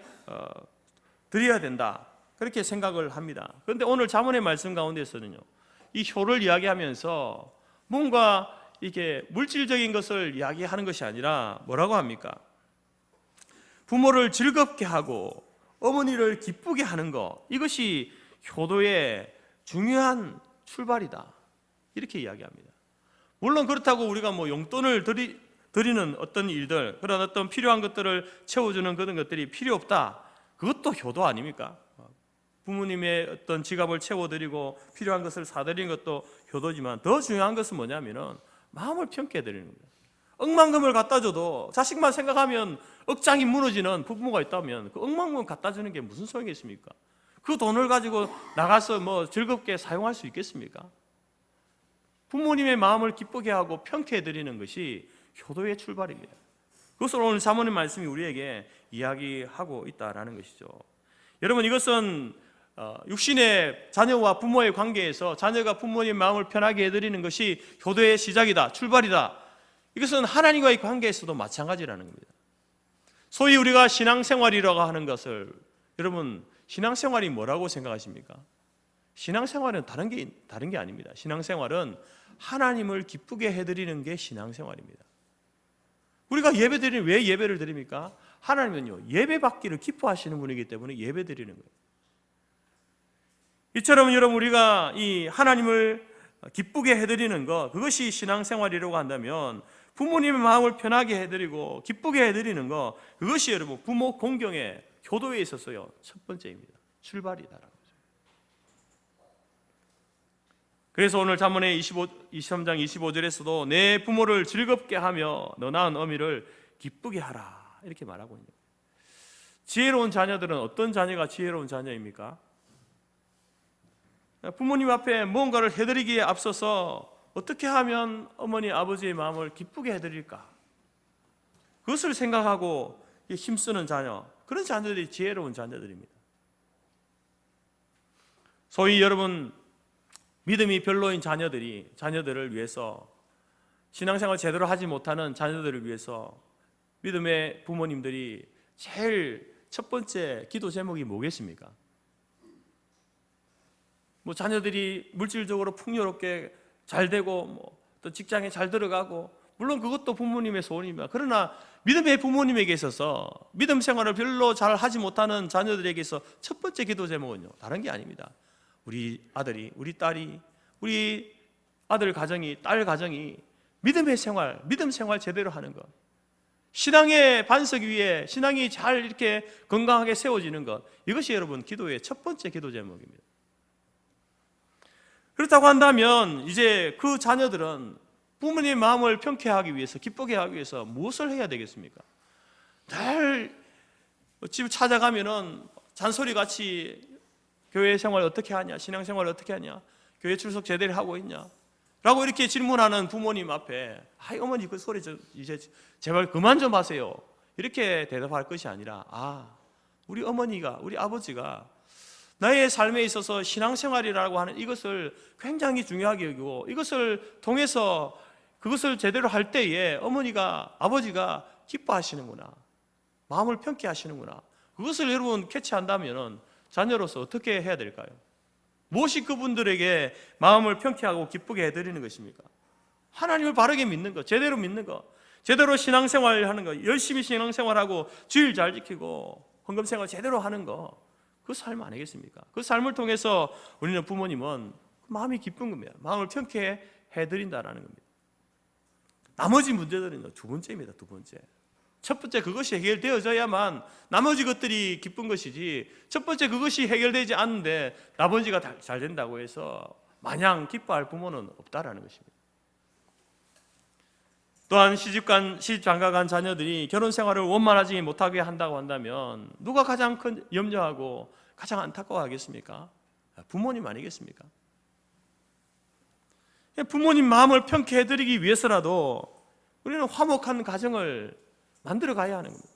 드려야 된다 그렇게 생각을 합니다. 그런데 오늘 잠언의 말씀 가운데서는요, 이 효를 이야기하면서 뭔가 이게 물질적인 것을 이야기하는 것이 아니라 뭐라고 합니까? 부모를 즐겁게 하고 어머니를 기쁘게 하는 것, 이것이 효도의 중요한 출발이다 이렇게 이야기합니다. 물론 그렇다고 우리가 용돈을 드리는 어떤 일들, 그런 어떤 필요한 것들을 채워주는 그런 것들이 필요 없다, 그것도 효도 아닙니까? 부모님의 어떤 지갑을 채워드리고 필요한 것을 사드리는 것도 효도지만 더 중요한 것은 뭐냐면은 마음을 편케 해드리는 겁니다. 억만금을 갖다 줘도 자식만 생각하면 억장이 무너지는 부모가 있다면 그 억만금 갖다 주는 게 무슨 소용이겠습니까? 그 돈을 가지고 나가서 뭐 즐겁게 사용할 수 있겠습니까? 부모님의 마음을 기쁘게 하고 평쾌해 드리는 것이 효도의 출발입니다. 그것을 오늘 사모님 말씀이 우리에게 이야기하고 있다라는 것이죠. 여러분, 이것은 육신의 자녀와 부모의 관계에서 자녀가 부모님의 마음을 편하게 해드리는 것이 효도의 시작이다, 출발이다. 이것은 하나님과의 관계에서도 마찬가지라는 겁니다. 소위 우리가 신앙생활이라고 하는 것을, 여러분, 신앙생활이 뭐라고 생각하십니까? 신앙생활은 다른 게 아닙니다. 신앙생활은 하나님을 기쁘게 해드리는 게 신앙생활입니다. 우리가 예배드리는, 왜 예배를 드립니까? 하나님은요, 예배받기를 기뻐하시는 분이기 때문에 예배드리는 거예요. 이처럼 여러분, 우리가 이 하나님을 기쁘게 해드리는 것, 그것이 신앙생활이라고 한다면 부모님의 마음을 편하게 해드리고 기쁘게 해드리는 것, 그것이 여러분 부모 공경의 효도에 있어서요 첫 번째입니다. 출발이다라는 거죠. 그래서 오늘 잠언의 23장 25절에서도 내 부모를 즐겁게 하며 너 낳은 어미를 기쁘게 하라, 이렇게 말하고 있는 거예요. 지혜로운 자녀들은 어떤 자녀가 지혜로운 자녀입니까? 부모님 앞에 무언가를 해드리기에 앞서서 어떻게 하면 어머니 아버지의 마음을 기쁘게 해드릴까, 그것을 생각하고 힘쓰는 자녀, 그런 자녀들이 지혜로운 자녀들입니다. 소위 여러분 믿음이 별로인 자녀들을 위해서, 신앙생활 제대로 하지 못하는 자녀들을 위해서 믿음의 부모님들이 제일 첫 번째 기도 제목이 뭐겠습니까? 뭐 자녀들이 물질적으로 풍요롭게 잘 되고 또 직장에 잘 들어가고, 물론 그것도 부모님의 소원입니다. 그러나 믿음의 부모님에게 있어서 믿음 생활을 별로 잘 하지 못하는 자녀들에게서 첫 번째 기도 제목은요 다른 게 아닙니다. 우리 아들이, 우리 딸이, 우리 아들 가정이, 딸 가정이 믿음 생활 제대로 하는 것, 신앙의 반석 위에 신앙이 잘 이렇게 건강하게 세워지는 것, 이것이 여러분 기도의 첫 번째 기도 제목입니다. 그렇다고 한다면 이제 그 자녀들은 부모님의 마음을 평쾌하기 위해서, 기쁘게 하기 위해서 무엇을 해야 되겠습니까? 늘 집 찾아가면은 잔소리같이 교회 생활 어떻게 하냐, 신앙생활 어떻게 하냐, 교회 출석 제대로 하고 있냐 라고 이렇게 질문하는 부모님 앞에 아이 어머니 그 소리 이제 제발 그만 좀 하세요, 이렇게 대답할 것이 아니라, 우리 어머니가, 우리 아버지가 나의 삶에 있어서 신앙생활이라고 하는 이것을 굉장히 중요하게 여기고, 이것을 통해서 그것을 제대로 할 때에 어머니가, 아버지가 기뻐하시는구나, 마음을 평케 하시는구나, 그것을 여러분 캐치한다면 자녀로서 어떻게 해야 될까요? 무엇이 그분들에게 마음을 평케하고 기쁘게 해드리는 것입니까? 하나님을 바르게 믿는 것, 제대로 믿는 것, 제대로 신앙생활 하는 것, 열심히 신앙생활하고 주일 잘 지키고 헌금생활 제대로 하는 것, 그 삶 아니겠습니까? 그 삶을 통해서 우리는 부모님은 마음이 기쁜 겁니다. 마음을 평케 해드린다라는 겁니다. 나머지 문제들은 두 번째입니다. 두 번째. 첫 번째 그것이 해결되어져야만 나머지 것들이 기쁜 것이지, 첫 번째 그것이 해결되지 않는데 나머지가 잘 된다고 해서 마냥 기뻐할 부모는 없다라는 것입니다. 또한 시집장가간 자녀들이 결혼 생활을 원만하지 못하게 한다고 한다면 누가 가장 큰 염려하고 가장 안타까워하겠습니까? 부모님 아니겠습니까? 부모님 마음을 평케 해드리기 위해서라도 우리는 화목한 가정을 만들어 가야 하는 겁니다.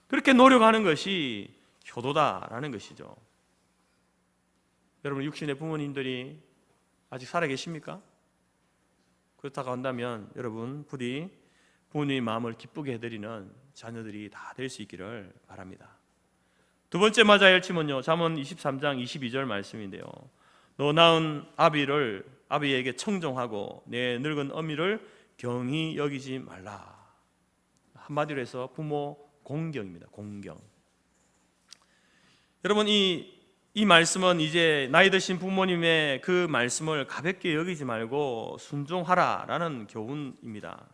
그렇게 노력하는 것이 효도다라는 것이죠. 여러분, 육신의 부모님들이 아직 살아 계십니까? 그렇다고 한다면 여러분 부디 부모님의 마음을 기쁘게 해드리는 자녀들이 다 될 수 있기를 바랍니다. 두 번째 맞아야 할 침은요, 잠언 23장 22절 말씀인데요, 너 낳은 아비에게 청종하고 내 늙은 어미를 경히 여기지 말라. 한마디로 해서 부모 공경입니다. 공경. 여러분, 이 말씀은 이제 나이 드신 부모님의 그 말씀을 가볍게 여기지 말고 순종하라라는 교훈입니다.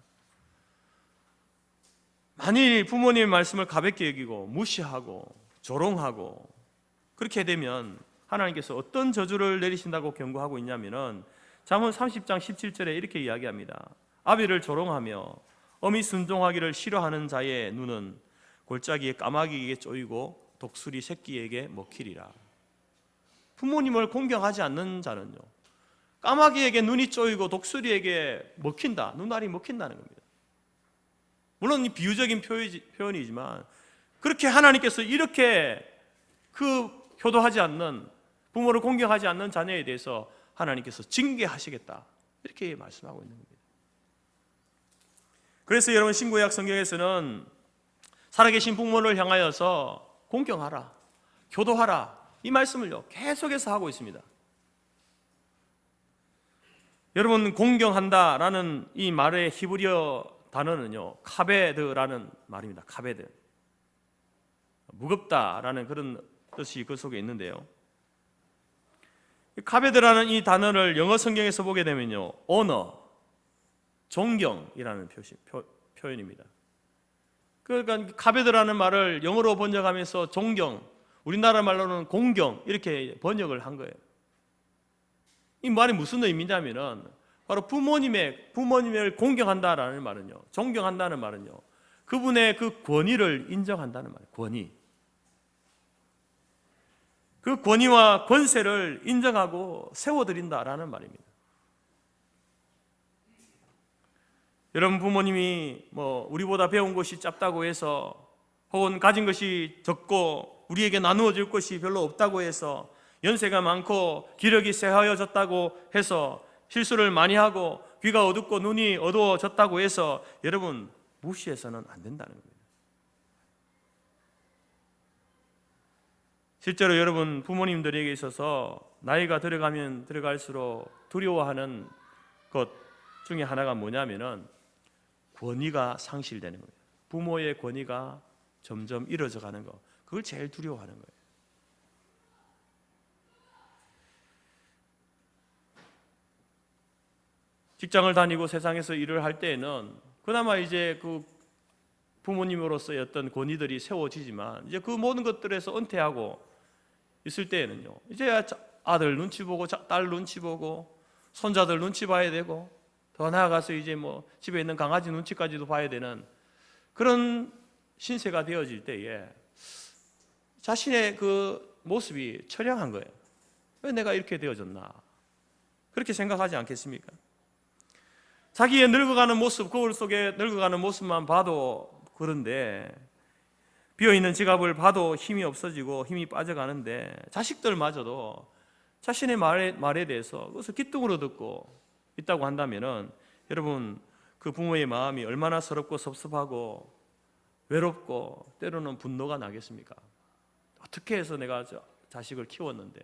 만일 부모님의 말씀을 가볍게 여기고 무시하고 조롱하고 그렇게 되면 하나님께서 어떤 저주를 내리신다고 경고하고 있냐면은 잠언 30장 17절에 이렇게 이야기합니다. 아비를 조롱하며 어미 순종하기를 싫어하는 자의 눈은 골짜기에 까마귀에게 쪼이고 독수리 새끼에게 먹히리라. 부모님을 공경하지 않는 자는요, 까마귀에게 눈이 쪼이고 독수리에게 먹힌다, 눈알이 먹힌다는 겁니다. 물론 이 비유적인 표현이지만 그렇게 하나님께서 이렇게 효도하지 않는, 부모를 공경하지 않는 자녀에 대해서 하나님께서 징계하시겠다, 이렇게 말씀하고 있는 겁니다. 그래서 여러분, 신구약 성경에서는 살아계신 부모를 향하여서 공경하라, 효도하라, 이 말씀을요 계속해서 하고 있습니다. 여러분, 공경한다라는 이 말의 히브리어 단어는요 카베드라는 말입니다. 카베드, 무겁다라는 그런 뜻이 그 속에 있는데요, 카베드라는 이 단어를 영어 성경에서 보게 되면요 언어, 존경이라는 표현입니다. 그러니까 카베드라는 말을 영어로 번역하면서 존경, 우리나라 말로는 공경, 이렇게 번역을 한 거예요. 이 말이 무슨 의미냐면은 바로 부모님을 공경한다라는 말은요, 존경한다는 말은요, 그분의 그 권위를 인정한다는 말이에요. 권위, 그 권위와 권세를 인정하고 세워드린다라는 말입니다. 여러분, 부모님이 우리보다 배운 것이 짧다고 해서, 혹은 가진 것이 적고 우리에게 나누어 줄 것이 별로 없다고 해서, 연세가 많고 기력이 쇠하여졌다고 해서, 실수를 많이 하고 귀가 어둡고 눈이 어두워졌다고 해서 여러분 무시해서는 안 된다는 겁니다. 실제로 여러분, 부모님들에게 있어서 나이가 들어가면 들어갈수록 두려워하는 것 중에 하나가 뭐냐면은 권위가 상실되는 거예요. 부모의 권위가 점점 잃어져 가는 거, 그걸 제일 두려워하는 거예요. 직장을 다니고 세상에서 일을 할 때에는 그나마 이제 그 부모님으로서의 어떤 권위들이 세워지지만, 이제 그 모든 것들에서 은퇴하고 있을 때에는요, 이제 아들 눈치 보고 딸 눈치 보고 손자들 눈치 봐야 되고, 더 나아가서 이제 집에 있는 강아지 눈치까지도 봐야 되는 그런 신세가 되어질 때에 자신의 그 모습이 처량한 거예요. 왜 내가 이렇게 되어졌나, 그렇게 생각하지 않겠습니까? 자기의 늙어가는 모습, 거울 속에 늙어가는 모습만 봐도 그런데, 비어있는 지갑을 봐도 힘이 없어지고 힘이 빠져가는데, 자식들마저도 자신의 말에 대해서 그것을 기뚱으로 듣고 있다고 한다면은, 여러분, 그 부모의 마음이 얼마나 서럽고 섭섭하고 외롭고 때로는 분노가 나겠습니까? 어떻게 해서 내가 자식을 키웠는데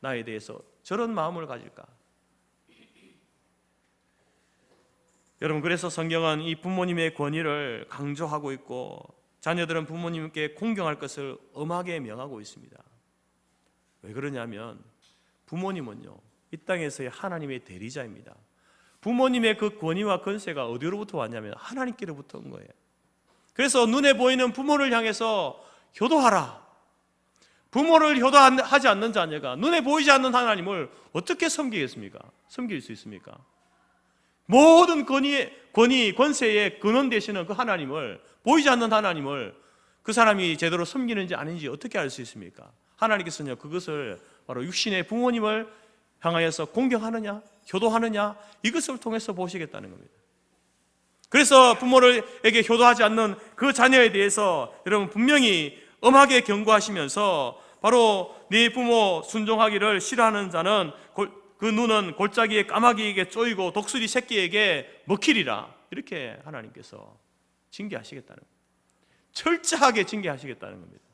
나에 대해서 저런 마음을 가질까? 여러분, 그래서 성경은 이 부모님의 권위를 강조하고 있고, 자녀들은 부모님께 공경할 것을 엄하게 명하고 있습니다. 왜 그러냐면 부모님은요 이 땅에서의 하나님의 대리자입니다. 부모님의 그 권위와 권세가 어디로부터 왔냐면 하나님께로부터 온 거예요. 그래서 눈에 보이는 부모를 향해서 효도하라. 부모를 효도하지 않는 자녀가 눈에 보이지 않는 하나님을 어떻게 섬기겠습니까? 섬길 수 있습니까? 모든 권위, 권세의 근원 되시는 그 하나님을, 보이지 않는 하나님을 그 사람이 제대로 섬기는지 아닌지 어떻게 알 수 있습니까? 하나님께서는요 그것을 바로 육신의 부모님을 향하여서 공경하느냐, 효도하느냐, 이것을 통해서 보시겠다는 겁니다. 그래서 부모에게 효도하지 않는 그 자녀에 대해서 여러분 분명히 엄하게 경고하시면서, 바로 네 부모 순종하기를 싫어하는 자는 그 눈은 골짜기에 까마귀에게 쪼이고 독수리 새끼에게 먹히리라, 이렇게 하나님께서 징계하시겠다는 겁니다. 철저하게 징계하시겠다는 겁니다.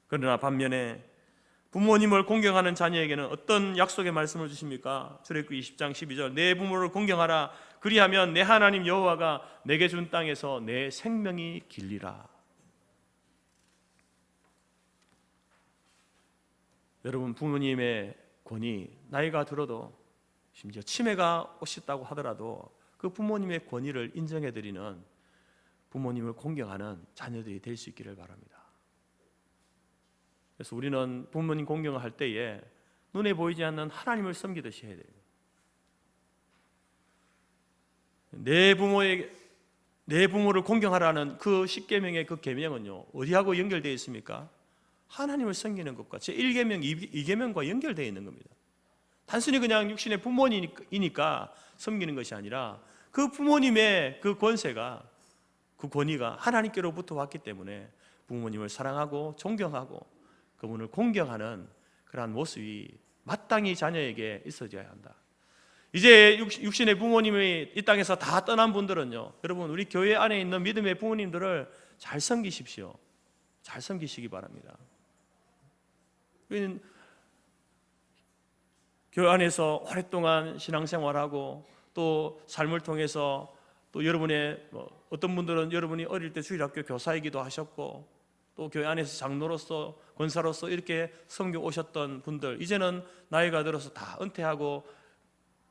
그러나 반면에 부모님을 공경하는 자녀에게는 어떤 약속의 말씀을 주십니까? 출애굽기 20장 12절, 내 부모를 공경하라. 그리하면 내 하나님 여호와가 내게 준 땅에서 내 생명이 길리라. 여러분, 부모님의 권위, 나이가 들어도 심지어 치매가 오셨다고 하더라도 그 부모님의 권위를 인정해드리는, 부모님을 공경하는 자녀들이 될 수 있기를 바랍니다. 그래서 우리는 부모님 공경을 할 때에 눈에 보이지 않는 하나님을 섬기듯이 해야 돼요. 내 부모를 공경하라는 그 10계명의 그 계명은요, 어디하고 연결되어 있습니까? 하나님을 섬기는 것과 제1계명, 2계명과 연결되어 있는 겁니다. 단순히 그냥 육신의 부모니까 섬기는 것이 아니라 그 부모님의 그 권세가, 그 권위가 하나님께로부터 왔기 때문에 부모님을 사랑하고 존경하고 그분을 공경하는 그러한 모습이 마땅히 자녀에게 있어져야 한다. 이제 육신의 부모님이 이 땅에서 다 떠난 분들은요, 여러분 우리 교회 안에 있는 믿음의 부모님들을 잘 섬기십시오. 잘 섬기시기 바랍니다. 우리는 교회 안에서 오랫동안 신앙생활하고 또 삶을 통해서 또 여러분의 어떤 분들은 여러분이 어릴 때 주일학교 교사이기도 하셨고 또 교회 안에서 장로로서 권사로서 이렇게 섬겨 오셨던 분들, 이제는 나이가 들어서 다 은퇴하고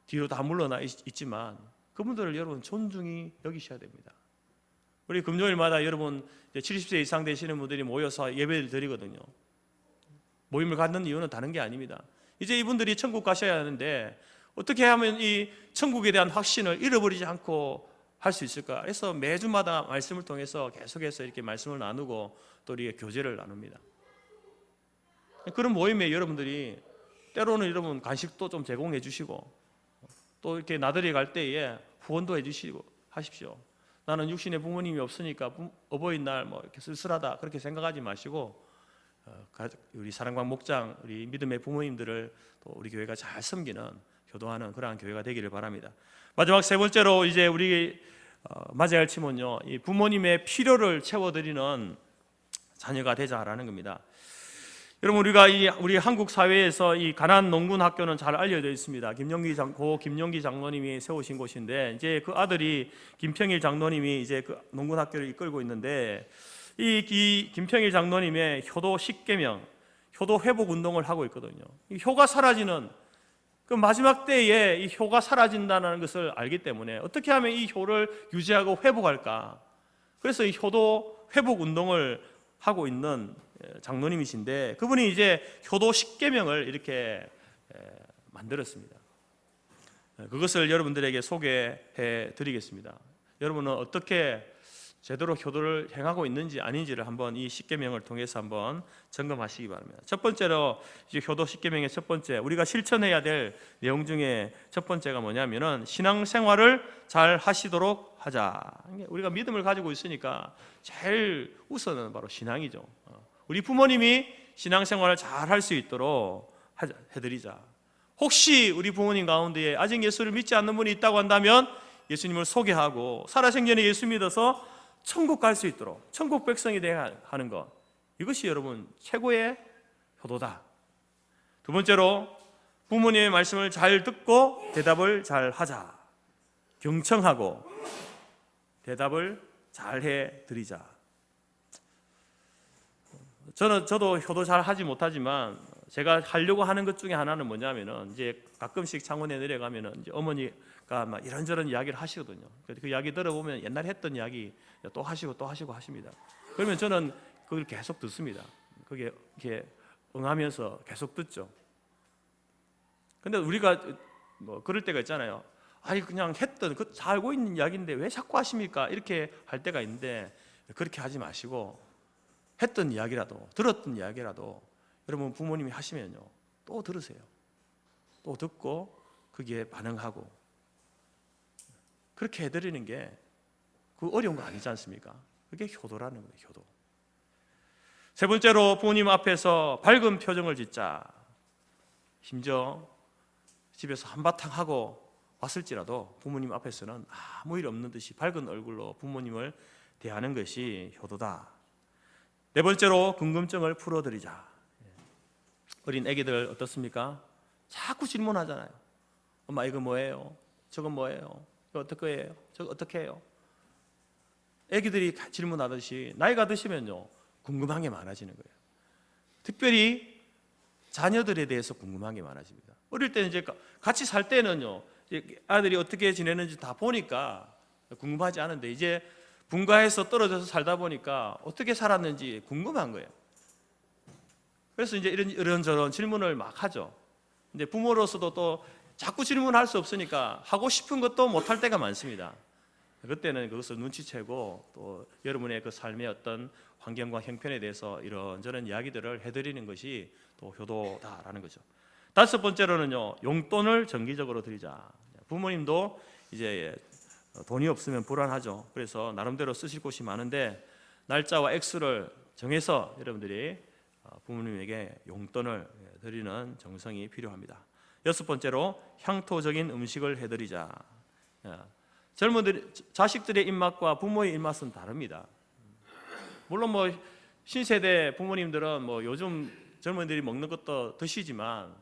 뒤로 다 물러나 있지만 그분들을 여러분 존중히 여기셔야 됩니다. 우리 금요일마다 여러분 70세 이상 되시는 분들이 모여서 예배를 드리거든요. 모임을 갖는 이유는 다른 게 아닙니다. 이제 이분들이 천국 가셔야 하는데 어떻게 하면 이 천국에 대한 확신을 잃어버리지 않고 할 수 있을까? 그래서 매주마다 말씀을 통해서 계속해서 이렇게 말씀을 나누고 또 우리가 교제를 나눕니다. 그런 모임에 여러분들이 때로는 여러분 간식도 좀 제공해 주시고 또 이렇게 나들이 갈 때에 후원도 해 주시고 하십시오. 나는 육신의 부모님이 없으니까 어버이날 뭐 이렇게 쓸쓸하다 그렇게 생각하지 마시고 우리 사랑방 목장, 우리 믿음의 부모님들을 또 우리 교회가 잘 섬기는, 효도하는 그러한 교회가 되기를 바랍니다. 마지막 세 번째로 이제 우리 맞아야 할 치문요, 이 부모님의 필요를 채워드리는 자녀가 되자라는 겁니다. 여러분 우리가 우리 한국 사회에서 이 가난 농군 학교는 잘 알려져 있습니다. 고 김용기 장로님이 세우신 곳인데 이제 그 아들이 김평일 장로님이 이제 그 농군 학교를 이끌고 있는데 이 김평일 장로님의 효도 10계명, 효도 회복 운동을 하고 있거든요. 이 효가 사라지는 그 마지막 때에 이 효가 사라진다는 것을 알기 때문에 어떻게 하면 이 효를 유지하고 회복할까? 그래서 이 효도 회복 운동을 하고 있는 장로님이신데 그분이 이제 효도 10계명을 이렇게 만들었습니다. 그것을 여러분들에게 소개해 드리겠습니다. 여러분은 어떻게 제대로 효도를 행하고 있는지 아닌지를 한번 이 10계명을 통해서 한번 점검하시기 바랍니다. 첫 번째로 이제 효도 10계명의 첫 번째, 우리가 실천해야 될 내용 중에 첫 번째가 뭐냐면은 신앙생활을 잘 하시도록 하자. 우리가 믿음을 가지고 있으니까 제일 우선은 바로 신앙이죠. 우리 부모님이 신앙생활을 잘 할 수 있도록 해드리자. 혹시 우리 부모님 가운데에 아직 예수를 믿지 않는 분이 있다고 한다면 예수님을 소개하고 살아생전에 예수 믿어서 천국 갈 수 있도록 천국 백성이 되어야 하는 것, 이것이 여러분 최고의 효도다. 두 번째로 부모님의 말씀을 잘 듣고 대답을 잘 하자. 경청하고 대답을 잘 해드리자. 저도 효도 잘 하지 못하지만 제가 하려고 하는 것 중에 하나는 뭐냐면은 이제 가끔씩 창원에 내려가면은 이제 어머니가 막 이런저런 이야기를 하시거든요. 그 이야기 들어보면 옛날에 했던 이야기 또 하시고 하십니다. 그러면 저는 그걸 계속 듣습니다. 그게 이렇게 응하면서 계속 듣죠. 근데 우리가 뭐 그럴 때가 있잖아요. 아니 그냥 했던 그 잘 알고 있는 이야기인데 왜 자꾸 하십니까? 이렇게 할 때가 있는데 그렇게 하지 마시고 했던 이야기라도 들었던 이야기라도 여러분 부모님이 하시면요 또 들으세요. 또 듣고 거기에 반응하고 그렇게 해드리는 게 그 어려운 거 아니지 않습니까? 그게 효도라는 거예요. 효도. 세 번째로 부모님 앞에서 밝은 표정을 짓자. 심지어 집에서 한바탕 하고 왔을지라도 부모님 앞에서는 아무 일 없는 듯이 밝은 얼굴로 부모님을 대하는 것이 효도다. 네 번째로 궁금증을 풀어드리자. 어린 애기들 어떻습니까? 자꾸 질문하잖아요. 엄마 이거 뭐예요? 저건 뭐예요? 이거 어떻게 해요? 저거 어떻게 해요? 애기들이 질문하듯이 나이가 드시면요 궁금한 게 많아지는 거예요. 특별히 자녀들에 대해서 궁금한 게 많아집니다. 어릴 때는 이제 같이 살 때는요 아들이 어떻게 지내는지 다 보니까 궁금하지 않은데 이제 분가해서 떨어져서 살다 보니까 어떻게 살았는지 궁금한 거예요. 그래서 이제 이런저런 질문을 막 하죠. 근데 부모로서도 또 자꾸 질문할 수 없으니까 하고 싶은 것도 못할 때가 많습니다. 그때는 그것을 눈치채고 또 여러분의 그 삶의 어떤 환경과 형편에 대해서 이런저런 이야기들을 해드리는 것이 또 효도다라는 거죠. 다섯 번째로는요, 용돈을 정기적으로 드리자. 부모님도 이제 돈이 없으면 불안하죠. 그래서 나름대로 쓰실 곳이 많은데 날짜와 액수를 정해서 여러분들이 부모님에게 용돈을 드리는 정성이 필요합니다. 여섯 번째로 향토적인 음식을 해드리자. 젊은들 자식들의 입맛과 부모의 입맛은 다릅니다. 물론 뭐 신세대 부모님들은 뭐 요즘 젊은이들이 먹는 것도 드시지만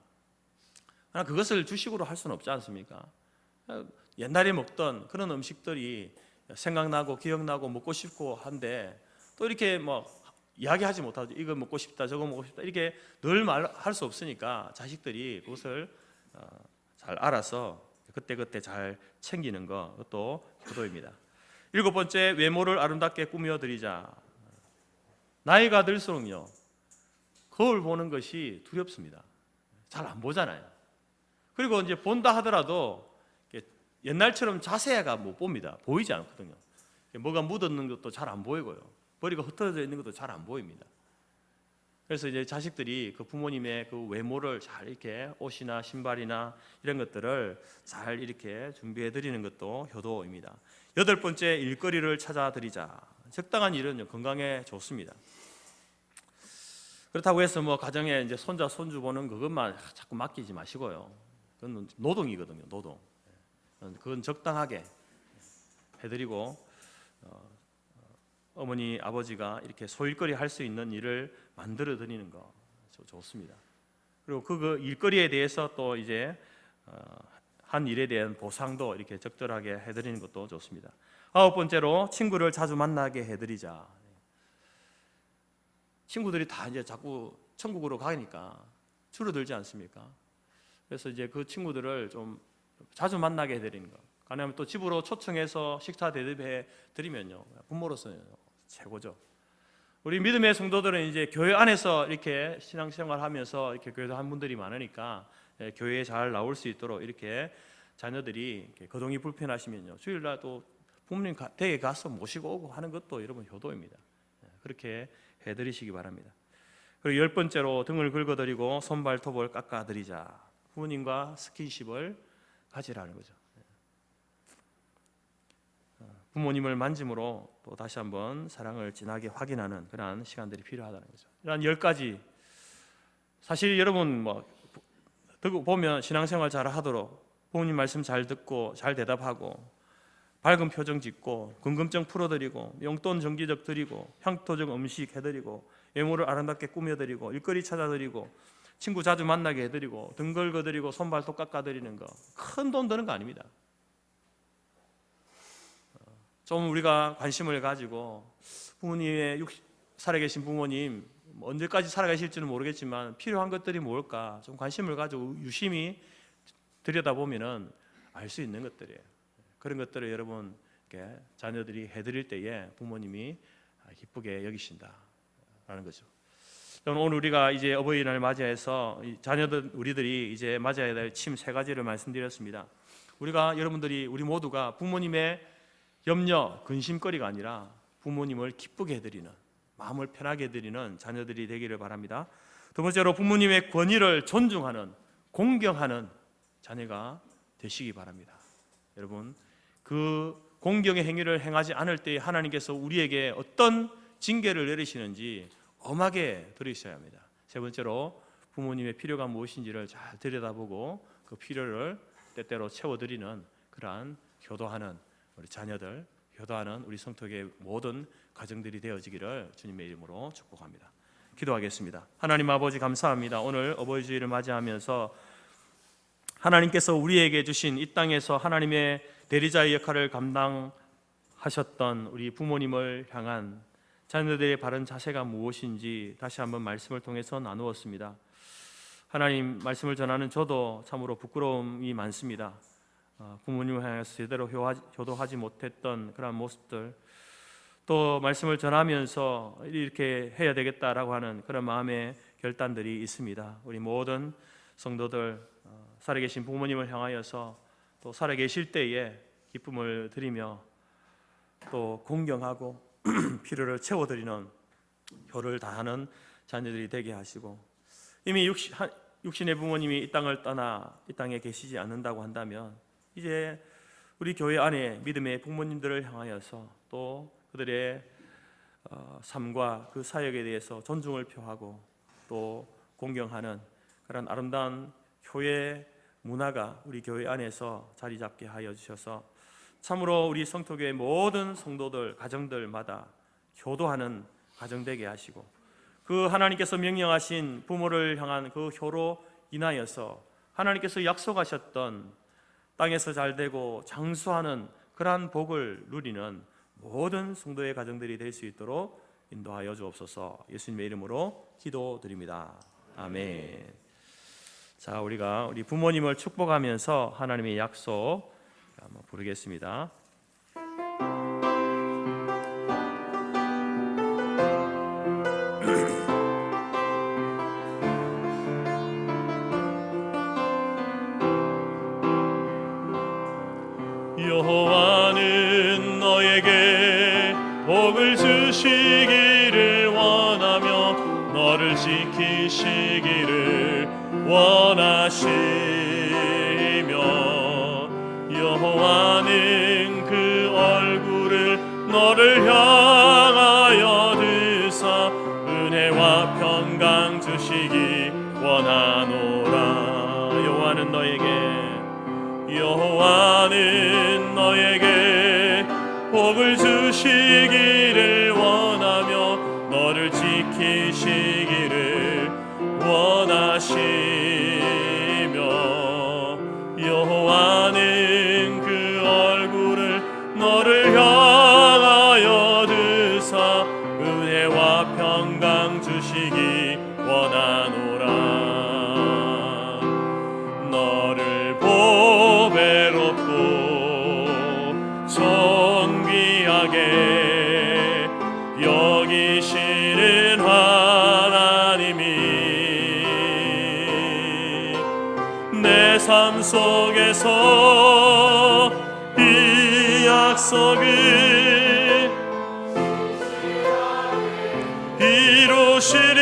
그것을 주식으로 할 수는 없지 않습니까? 옛날에 먹던 그런 음식들이 생각나고 기억나고 먹고 싶고 한데 또 이렇게 뭐 이야기하지 못하죠. 이거 먹고 싶다, 저거 먹고 싶다 이렇게 늘 말할 수 없으니까 자식들이 그것을 잘 알아서 그때그때 잘 챙기는 것, 그것도 효도입니다. 일곱 번째, 외모를 아름답게 꾸며드리자. 나이가 들수록요, 거울 보는 것이 두렵습니다. 잘 안 보잖아요. 그리고 이제 본다 하더라도 옛날처럼 자세가 못 봅니다. 보이지 않거든요. 뭐가 묻었는 것도 잘 안 보이고요. 머리가 흩어져 있는 것도 잘 안 보입니다. 그래서 이제 자식들이 그 부모님의 그 외모를 잘 이렇게 옷이나 신발이나 이런 것들을 잘 이렇게 준비해 드리는 것도 효도입니다. 여덟 번째, 일거리를 찾아 드리자. 적당한 일은 건강에 좋습니다. 그렇다고 해서 뭐 가정에 이제 손자 손주 보는 그것만 자꾸 맡기지 마시고요. 그건 노동이거든요. 노동. 그건 적당하게 해드리고 어머니 아버지가 이렇게 소일거리 할 수 있는 일을 만들어 드리는 거 좋습니다. 그리고 그 일거리에 대해서 또 이제 한 일에 대한 보상도 이렇게 적절하게 해드리는 것도 좋습니다. 아홉 번째로 친구를 자주 만나게 해드리자. 친구들이 다 이제 자꾸 천국으로 가니까 줄어들지 않습니까? 그래서 이제 그 친구들을 좀 자주 만나게 해드리는 거. 가능하면 또 집으로 초청해서 식사 대접해 드리면요, 부모로서는 최고죠. 우리 믿음의 성도들은 이제 교회 안에서 이렇게 신앙생활하면서 이렇게 교회도 분들이 많으니까 교회에 잘 나올 수 있도록 이렇게 자녀들이 이렇게 거동이 불편하시면요, 주일날 또 부모님 댁에 가서 모시고 오고 하는 것도 여러분 효도입니다. 그렇게 해드리시기 바랍니다. 그리고 열 번째로 등을 긁어드리고 손발톱을 깎아드리자. 부모님과 스킨십을 가지라는 거죠. 부모님을 만짐으로 또 다시 한번 사랑을 진하게 확인하는 그러한 시간들이 필요하다는 거죠. 이런 10가지, 사실 여러분 뭐 듣고 보면 신앙생활 잘 하도록 부모님 말씀 잘 듣고 잘 대답하고 밝은 표정 짓고 궁금증 풀어드리고 용돈 정기적 드리고 향토적 음식 해드리고 외모를 아름답게 꾸며드리고 일거리 찾아드리고 친구 자주 만나게 해드리고 등 긁어드리고 손발톱 깎아드리는 거 큰 돈 드는 거 아닙니다. 좀 우리가 관심을 가지고 부모님의 살아계신 부모님 언제까지 살아계실지는 모르겠지만 필요한 것들이 뭘까 좀 관심을 가지고 유심히 들여다보면은 알 수 있는 것들이에요. 그런 것들을 여러분 자녀들이 해드릴 때에 부모님이 기쁘게 여기신다라는 거죠. 오늘 우리가 이제 어버이날 맞이해서 자녀들 우리들이 이제 맞아야 될 침 3가지를 말씀드렸습니다. 우리가 여러분들이 우리 모두가 부모님의 염려, 근심거리가 아니라 부모님을 기쁘게 해드리는, 마음을 편하게 해드리는 자녀들이 되기를 바랍니다. 두 번째로 부모님의 권위를 존중하는, 공경하는 자녀가 되시기 바랍니다. 여러분, 그 공경의 행위를 행하지 않을 때 하나님께서 우리에게 어떤 징계를 내리시는지 엄하게 들으셔야 합니다. 세 번째로 부모님의 필요가 무엇인지를 잘 들여다보고 그 필요를 때때로 채워드리는 그러한 효도하는 우리 자녀들, 효도하는 우리 성도의 모든 가정들이 되어지기를 주님의 이름으로 축복합니다. 기도하겠습니다. 하나님 아버지 감사합니다. 오늘 어버이 주일을 맞이하면서 하나님께서 우리에게 주신 이 땅에서 하나님의 대리자의 역할을 감당하셨던 우리 부모님을 향한 자녀들의 바른 자세가 무엇인지 다시 한번 말씀을 통해서 나누었습니다. 하나님 말씀을 전하는 저도 참으로 부끄러움이 많습니다. 부모님을 향해서 제대로 효도하지 못했던 그런 모습들, 또 말씀을 전하면서 이렇게 해야 되겠다라고 하는 그런 마음의 결단들이 있습니다. 우리 모든 성도들 살아계신 부모님을 향하여서 또 살아계실 때에 기쁨을 드리며 또 공경하고 필요를 채워드리는 효를 다하는 자녀들이 되게 하시고, 이미 육신의 부모님이 이 땅을 떠나 이 땅에 계시지 않는다고 한다면 이제 우리 교회 안에 믿음의 부모님들을 향하여서 또 그들의 삶과 그 사역에 대해서 존중을 표하고 또 공경하는 그런 아름다운 교회 문화가 우리 교회 안에서 자리 잡게 하여 주셔서 참으로 우리 성토교회 모든 성도들 가정들마다 효도하는 가정 되게 하시고, 그 하나님께서 명령하신 부모를 향한 그 효로 인하여서 하나님께서 약속하셨던 땅에서 잘되고 장수하는 그러한 복을 누리는 모든 성도의 가정들이 될 수 있도록 인도하여 주옵소서. 예수님의 이름으로 기도드립니다. 아멘. 자, 우리가 우리 부모님을 축복하면서 하나님의 약속 한번 부르겠습니다. 여호와는 너에게 복을 주시기를 원하며 너를 지키시기를 원하시며, 여호와는 그 얼굴을 너를 향하여 드사 은혜와 평강 주시기 원하노라. 여호와는 너에게 복을 주시기를 원하며 너를 지키시기를 원하시며, 여호와는 그 얼굴을 너를 향하여 드사 은혜와 평강 주시기 원하노라. 너를 보배롭고 존귀하게 여기시는 하나님이 내 삶 속에서 이 약속을 이루시리.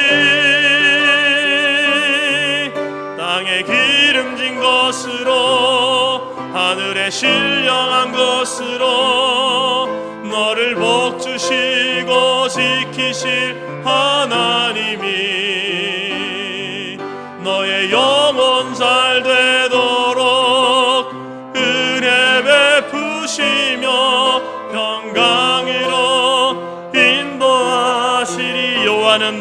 땅에 기름진 것으로 하늘에 신령한 것으로 너를 복주시고 지키실 하나님이 너의 영혼 잘 되도록 은혜 베푸시며 평강으로 인도하시리. 여호와는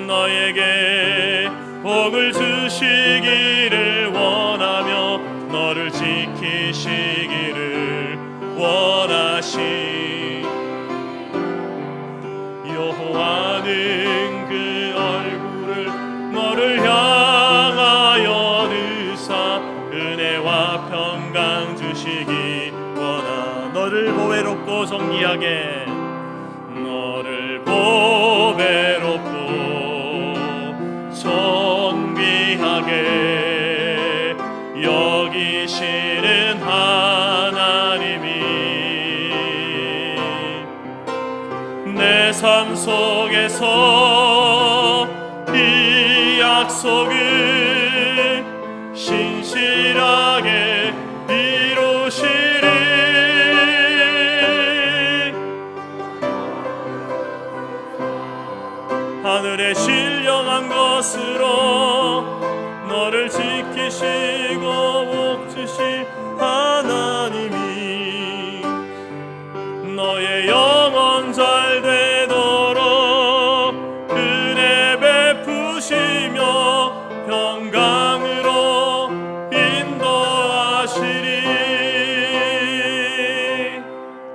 너에게 복을 주시기를 원하며 너를 지키시기를 원하시. 여호와는 그 얼굴을 너를 향하여 드사 은혜와 평강 주시기 원하. 너를 보배롭고 존귀하게, 너를 보배롭고 존귀하게 여기시는 하나님이 내 삶 속에서 이 약속을 신실하게 이루시리. 하늘에 신령한 것으로 너를 지키시고 복주실 하나님이 너의 영혼 잘 되도록 은혜 베푸시며 평강으로 인도하시리.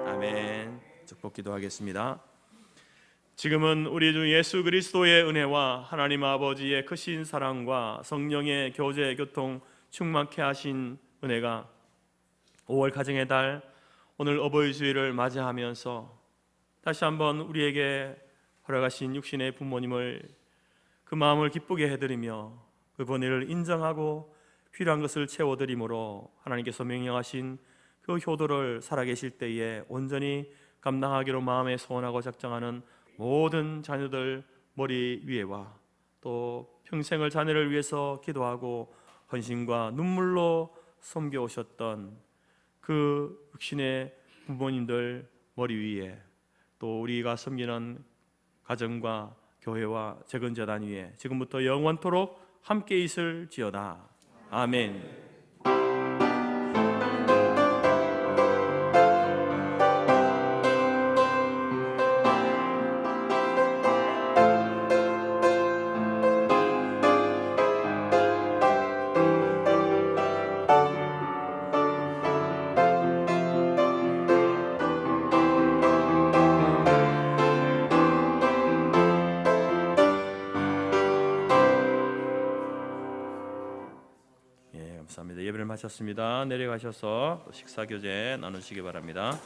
아멘. 축복 기도하겠습니다. 지금은 우리 주 예수 그리스도의 은혜와 하나님 아버지의 크신 사랑과 성령의 교제 교통 충만케 하신 은혜가 5월 가정의 달 오늘 어버이 주일을 맞이하면서 다시 한번 우리에게 허락하신 육신의 부모님을 그 마음을 기쁘게 해드리며 그 번뇌를 인정하고 필요한 것을 채워드림으로 하나님께서 명령하신 그 효도를 살아계실 때에 온전히 감당하기로 마음에 소원하고 작정하는 모든 자녀들 머리 위에와 또 평생을 자녀를 위해서 기도하고 헌신과 눈물로 섬겨오셨던 그 육신의 부모님들 머리 위에 또 우리가 섬기는 가정과 교회와 재건재단 위에 지금부터 영원토록 함께 있을지어다. 아멘. 감사합니다. 예배를 마쳤습니다. 내려가셔서 식사 교제 나누시기 바랍니다.